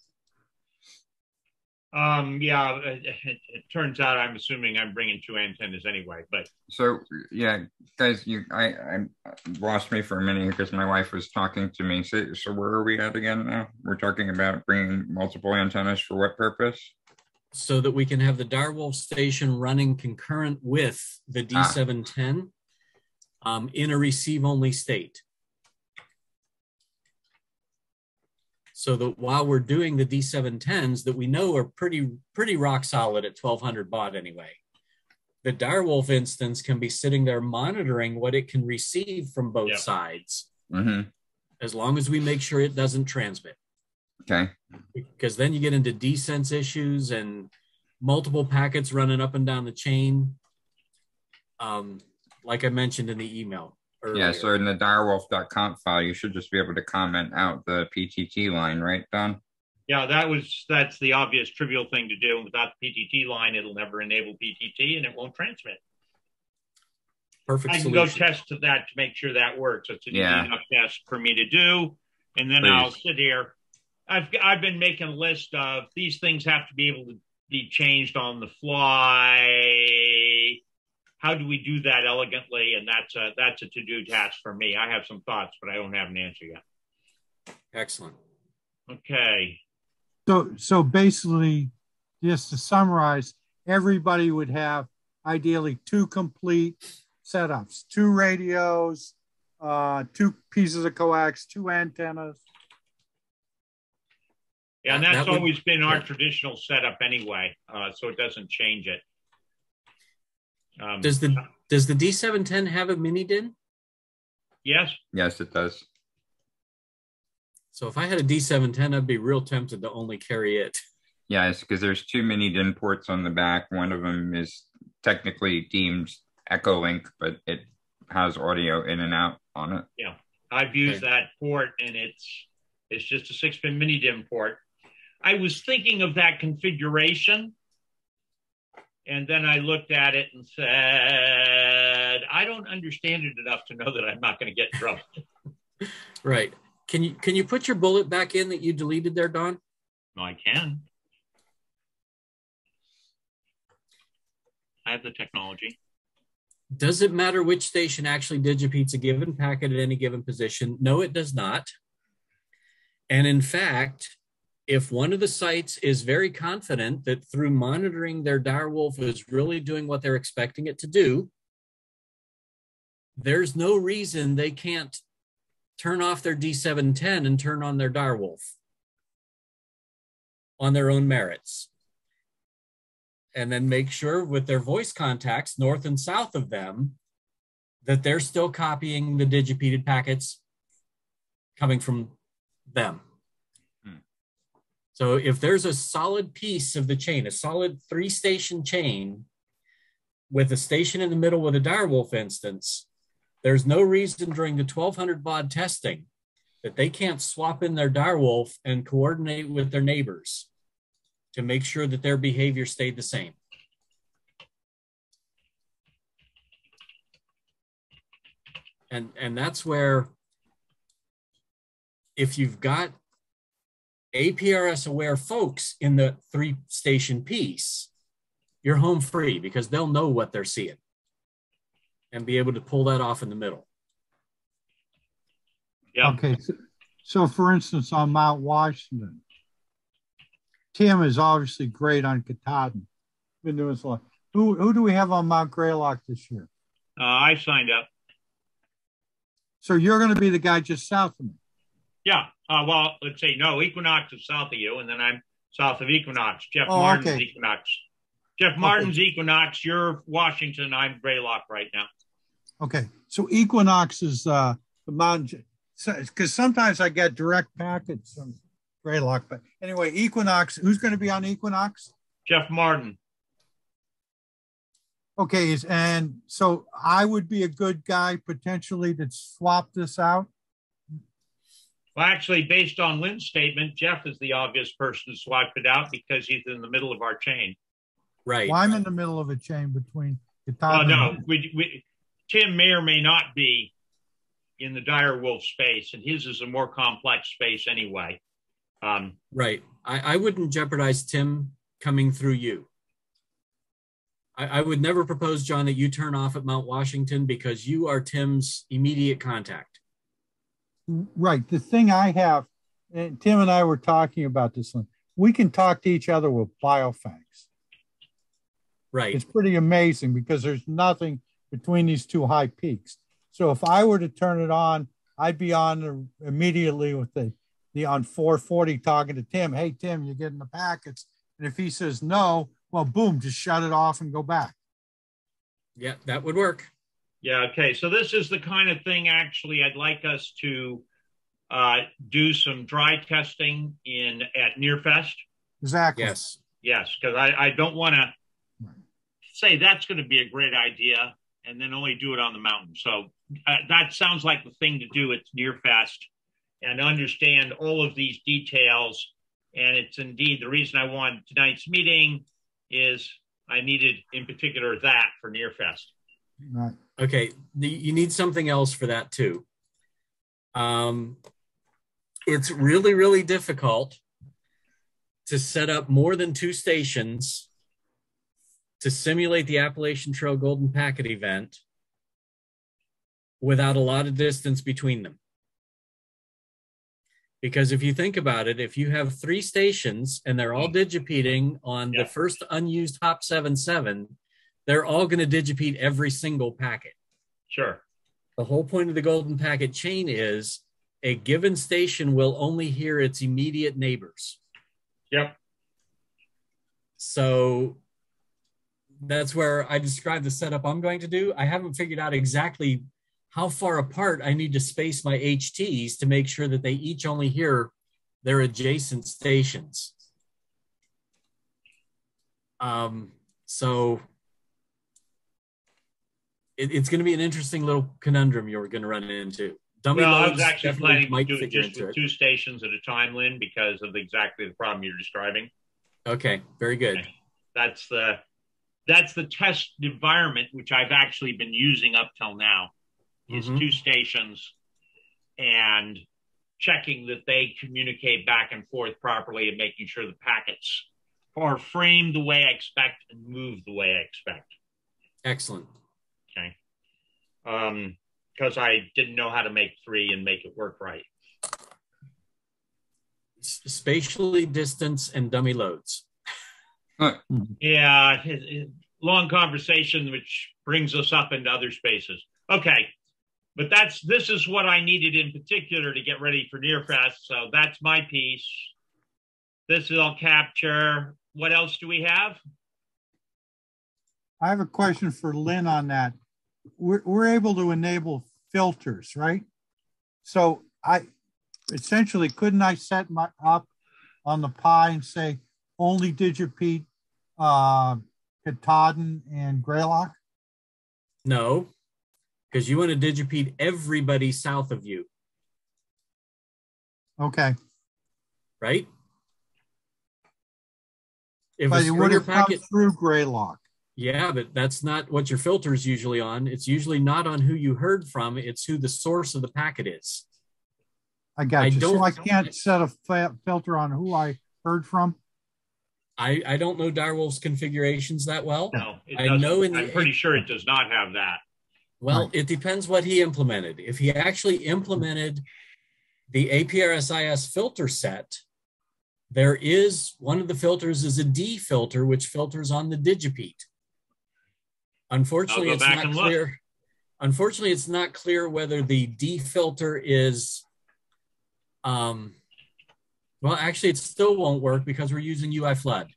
It turns out I'm assuming I'm bringing 2 antennas anyway, but. So, yeah, guys, I lost me for a minute because my wife was talking to me. So where are we at again now? We're talking about bringing multiple antennas for what purpose? So that we can have the Direwolf station running concurrent with the D710 in a receive-only state. So that while we're doing the D710s that we know are pretty rock solid at 1200 baud anyway, the Direwolf instance can be sitting there monitoring what it can receive from both sides, as long as we make sure it doesn't transmit. Okay. Because then you get into desense issues and multiple packets running up and down the chain, like I mentioned in the email earlier. Yeah, so in the direwolf.conf file, you should just be able to comment out the PTT line, right, Don? Yeah, that's the obvious trivial thing to do. Without the PTT line, it'll never enable PTT and it won't transmit. Perfect solution. I can go test that to make sure that works. It's an easy enough test for me to do. And then I'll sit here. I've been making a list of these things have to be able to be changed on the fly. How do we do that elegantly? And that's a to-do task for me. I have some thoughts, but I don't have an answer yet. Excellent. Okay. So basically, just to summarize, everybody would have ideally 2 complete setups, 2 radios, 2 pieces of coax, 2 antennas. Yeah, and that's always been our traditional setup anyway, so it doesn't change it. Does the D710 have a mini DIN? Yes. Yes, it does. So if I had a D710, I'd be real tempted to only carry it. Yes, because there's 2 mini DIN ports on the back. One of them is technically deemed Echo Link, but it has audio in and out on it. Yeah, I've used that port, and it's just a 6-pin mini DIN port. I was thinking of that configuration, and then I looked at it and said, I don't understand it enough to know that I'm not going to get in trouble. Right. Can you put your bullet back in that you deleted there, Don? No, I can. I have the technology. Does it matter which station actually digipeats a given packet at any given position? No, it does not. And in fact, if one of the sites is very confident that through monitoring their Direwolf is really doing what they're expecting it to do, there's no reason they can't turn off their D710 and turn on their Direwolf on their own merits. And then make sure with their voice contacts north and south of them that they're still copying the digipeated packets coming from them. So if there's a solid piece of the chain, a solid 3-station chain with a station in the middle with a Direwolf instance, there's no reason during the 1200 baud testing that they can't swap in their Direwolf and coordinate with their neighbors to make sure that their behavior stayed the same. And that's where, if you've got APRS aware folks in the 3-station piece, you're home free because they'll know what they're seeing and be able to pull that off in the middle. Yeah. Okay. So for instance, on Mount Washington, Tim is obviously great on Katahdin. Been doing this a lot. Who do we have on Mount Greylock this year? I signed up. So you're going to be the guy just south of me. Yeah. Well, let's say no. Equinox is south of you, and then I'm south of Equinox. Jeff Martin's Equinox. Jeff Martin's Equinox. You're Washington. I'm Greylock right now. Okay. So Equinox is the mountain, because sometimes I get direct packets from Greylock. But anyway, Equinox. Who's going to be on Equinox? Jeff Martin. Okay, and so I would be a good guy potentially to swap this out? Well, actually, based on Lynn's statement, Jeff is the obvious person to swap it out because he's in the middle of our chain. Right. Well, I'm in the middle of a chain between Katahdin. No, Tim may or may not be in the Direwolf space, and his is a more complex space anyway. Right. I wouldn't jeopardize Tim coming through you. I would never propose, John, that you turn off at Mount Washington because you are Tim's immediate contact. Right. The thing I have, and Tim and I were talking about this one, we can talk to each other with biofax. Right. It's pretty amazing because there's nothing between these 2 high peaks. So if I were to turn it on, I'd be on immediately with the on 440 talking to Tim. Hey, Tim, you're getting the packets. And if he says no, well, boom, just shut it off and go back. Yeah, that would work. Yeah, okay. So this is the kind of thing, actually, I'd like us to do some dry testing at Nearfest. Exactly. Yes. Yes, because I don't want to say that's going to be a great idea and then only do it on the mountain. So that sounds like the thing to do at Nearfest and understand all of these details. And it's indeed the reason I wanted tonight's meeting is I needed in particular that for Nearfest. Right. Okay, you need something else for that too. It's really, really difficult to set up more than 2 stations to simulate the Appalachian Trail Golden Packet event without a lot of distance between them. Because if you think about it, if you have 3 stations and they're all digipeating on the first unused Hop 77, they're all going to digipeat every single packet. Sure. The whole point of the golden packet chain is a given station will only hear its immediate neighbors. Yep. So that's where I described the setup I'm going to do. I haven't figured out exactly how far apart I need to space my HTs to make sure that they each only hear their adjacent stations. So it's going to be an interesting little conundrum you're going to run into. Dummy well, I loads was actually definitely planning to do it might figure just into with it. 2 stations at a time, Lynn, because of exactly the problem you're describing. Okay, very good. Okay. That's the test environment, which I've actually been using up till now, is 2 stations and checking that they communicate back and forth properly and making sure the packets are framed the way I expect and move the way I expect. Excellent. Okay. Because I didn't know how to make 3 and make it work right. Spatially distance and dummy loads. Yeah, long conversation, which brings us up into other spaces. Okay, but this is what I needed in particular to get ready for Nearfest. So that's my piece. This is all capture. What else do we have? I have a question for Lynn on that. We're able to enable filters, right? So I essentially, couldn't I set my up on the Pi and say only Digipede, Katahdin, and Greylock? No, because you want to Digipede everybody south of you. Okay. Right? If but a it would have packet, come through Greylock. Yeah, but that's not what your filter is usually on. It's usually not on who you heard from. It's who the source of the packet is. I got you. So I can't set a filter on who I heard from? I don't know Direwolf's configurations that well. No, I know I'm pretty sure it does not have that. Well, Right. It depends what he implemented. If he actually implemented the APRS filter set, there is one of the filters is a D filter, which filters on the Digipede. Unfortunately, it's not clear. Unfortunately, it's not clear whether the D filter is, well, actually, it still won't work because we're using UI flood.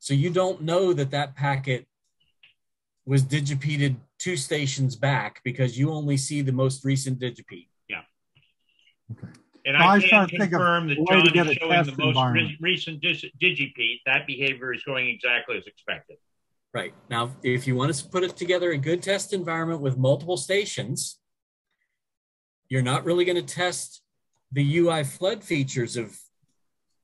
So you don't know that that packet was digipeded 2 stations back because you only see the most recent digipede. Yeah. Okay. And I can confirm that John is showing the most recent digipede. That behavior is going exactly as expected. Right. Now, if you want to put it together a good test environment with multiple stations, you're not really going to test the UI flood features of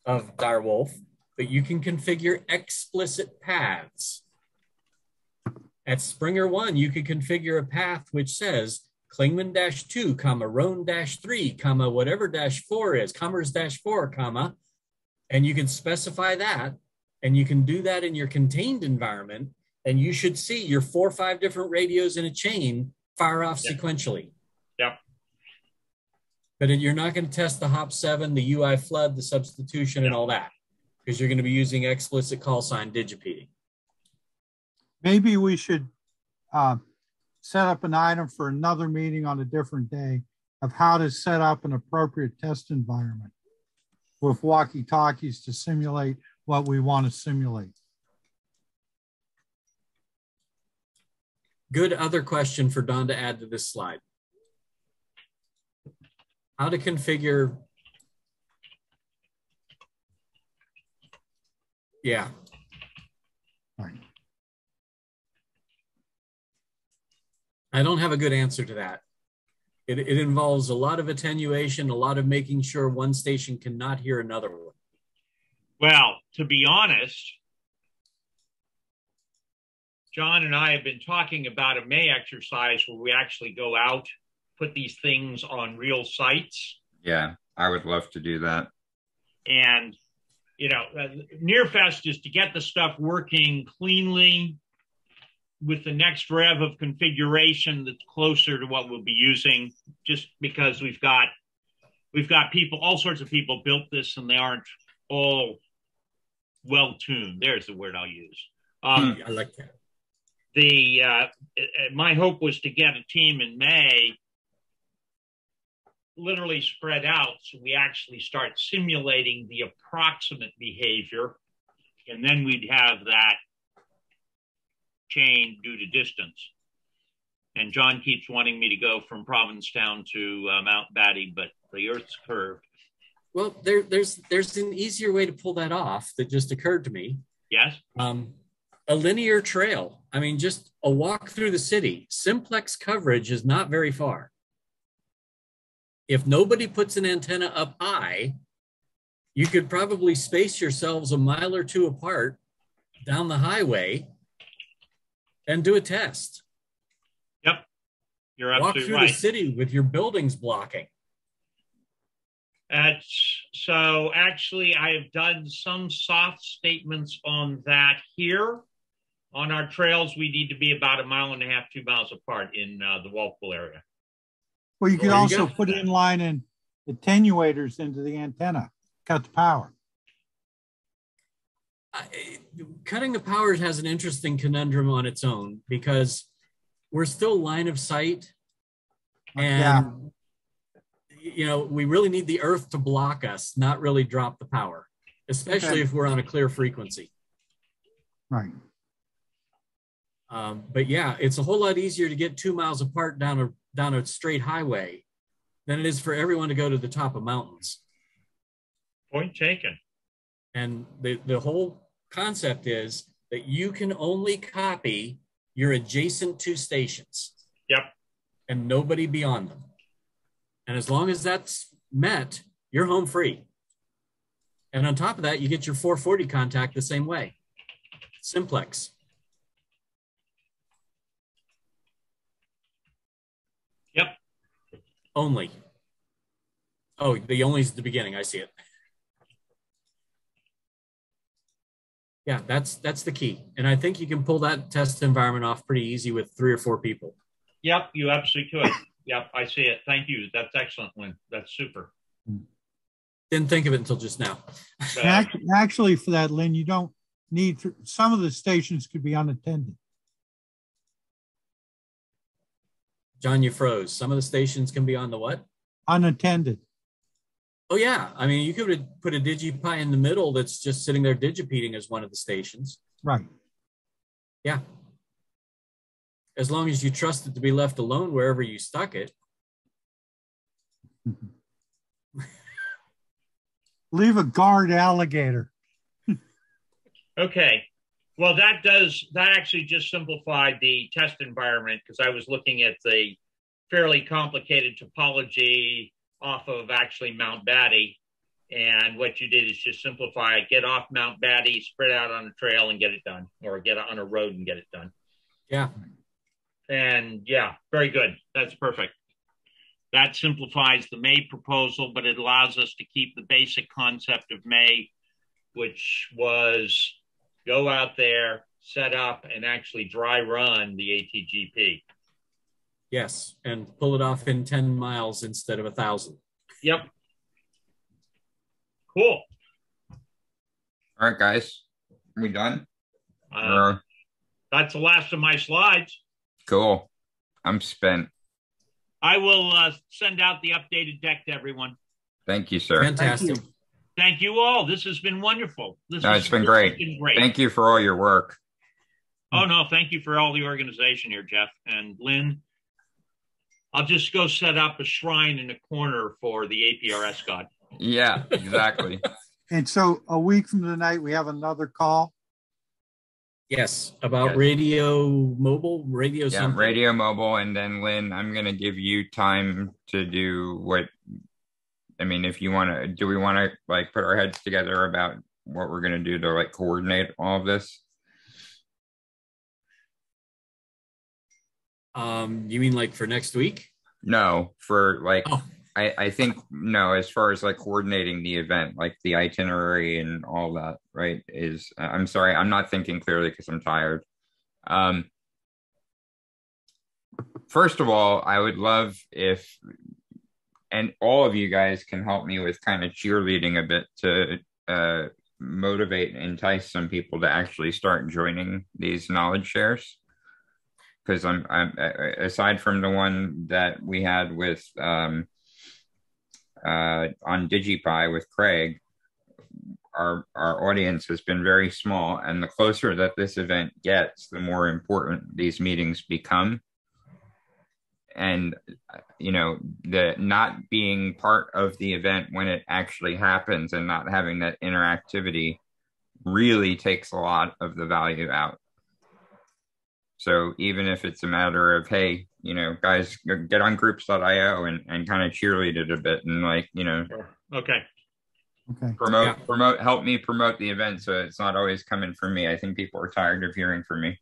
Direwolf, but you can configure explicit paths. At Springer 1, you could configure a path which says Klingman-2, Roan-3, whatever -4 is, Commerce-4, and you can specify that, and you can do that in your contained environment, and you should see your 4 or 5 different radios in a chain fire off sequentially. Yep. But you're not going to test the HOP7, the UI flood, the substitution, and all that, because you're going to be using explicit call sign digipeding. Maybe we should set up an item for another meeting on a different day of how to set up an appropriate test environment with walkie-talkies to simulate what we want to simulate. Good other question for Don to add to this slide. How to configure, yeah. Right. I don't have a good answer to that. It involves a lot of attenuation, a lot of making sure one station cannot hear another one. Well, to be honest, John and I have been talking about a May exercise where we actually go out, put these things on real sites. Yeah, I would love to do that. And, you know, Nearfest is to get the stuff working cleanly with the next rev of configuration that's closer to what we'll be using, just because we've got people, all sorts of people built this and they aren't all well-tuned. There's the word I'll use. I like that. The my hope was to get a team in May literally spread out so we actually start simulating the approximate behavior, and then we'd have that chain due to distance. And John keeps wanting me to go from Provincetown to Mount Batty, but the Earth's curved. Well, there's an easier way to pull that off that just occurred to me. Yes. A linear trail. I mean, just a walk through the city. Simplex coverage is not very far. If nobody puts an antenna up high, you could probably space yourselves a mile or two apart down the highway and do a test. Yep. You're Walk absolutely through right. the city with your buildings blocking. So actually, I have done some soft statements on that here. On our trails, we need to be about 1.5 miles, 2 miles apart in the Walpole area. Well, you could There you also go. put inline and attenuators into the antenna, cut the power. Cutting the power has an interesting conundrum on its own because we're still line of sight, and you know, we really need the Earth to block us, not really drop the power, especially if we're on a clear frequency. Right. But yeah, it's a whole lot easier to get 2 miles apart down a straight highway than it is for everyone to go to the top of mountains. Point taken. And the whole concept is that you can only copy your adjacent two stations. Yep. And nobody beyond them. And as long as that's met, you're home free. And on top of that, you get your 440 contact the same way. Simplex. Yep. Only. Oh, the only is the beginning. I see it. Yeah, that's the key. And I think you can pull that test environment off pretty easy with 3 or 4 people. Yep, you absolutely could. Yep, I see it. Thank you. That's excellent, Lynn. That's super. Didn't think of it until just now. Actually, for that, Lynn, you don't need to, some of the stations could be unattended. John, you froze. Some of the stations can be on the what? Unattended. Oh, yeah. I mean, you could put a DigiPi in the middle that's just sitting there digipeating as one of the stations. Right. Yeah. As long as you trust it to be left alone wherever you stuck it. Leave a guard alligator. Okay. Well, that actually just simplified the test environment because I was looking at the fairly complicated topology off of actually Mount Batty. And what you did is just simplify it, get off Mount Batty, spread out on a trail and get it done, or get on a road and get it done. Yeah. And yeah, very good. That's perfect. That simplifies the May proposal, but it allows us to keep the basic concept of May, which was go out there, set up, and actually dry run the ATGP. Yes, and pull it off in 10 miles instead of 1,000. Yep. Cool. All right, guys. Are we done? That's the last of my slides. Cool. I'm spent. I will send out the updated deck to everyone. Thank you, sir. Fantastic. Thank you all. This has been wonderful. It's been great. Thank you for all your work. Oh, no. Thank you for all the organization here, Jeff. And Lynn, I'll just go set up a shrine in a corner for the APRS god. Yeah, exactly. And so a week from tonight, we have another call. Yes, about radio mobile, radio something. Radio mobile. And then, Lynn, I'm going to give you time to do what, I mean, if you want to, do we want to like put our heads together about what we're going to do to like coordinate all of this? You mean like for next week? No, for like, I think, no, as far as like coordinating the event, like the itinerary and all that, right, is, I'm sorry, I'm not thinking clearly because I'm tired. First of all, I would love if, and all of you guys can help me with kind of cheerleading a bit to motivate and entice some people to actually start joining these knowledge shares. because I'm aside from the one that we had with on DigiPi with Craig, our audience has been very small, and the closer that this event gets, the more important these meetings become. And the not being part of the event when it actually happens and not having that interactivity really takes a lot of the value out. So even if it's a matter of, hey, guys, get on groups.io and kind of cheerlead it a bit and Okay. promote, help me promote the event so it's not always coming from me. I think people are tired of hearing from me.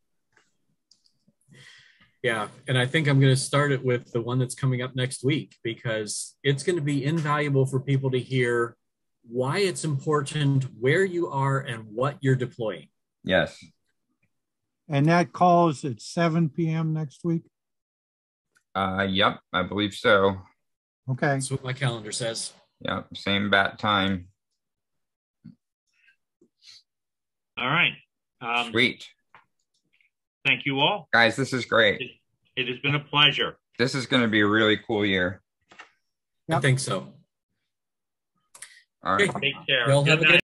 Yeah, and I think I'm going to start it with the one that's coming up next week, because it's going to be invaluable for people to hear why it's important, where you are, and what you're deploying. Yes. And that call is at 7 p.m. next week? Yep, I believe so. Okay. That's what my calendar says. Yep, same bat time. All right. Sweet. Thank you all. Guys, this is great. It has been a pleasure. This is going to be a really cool year. Yep. I think so. All right. Take care. Well, Good night.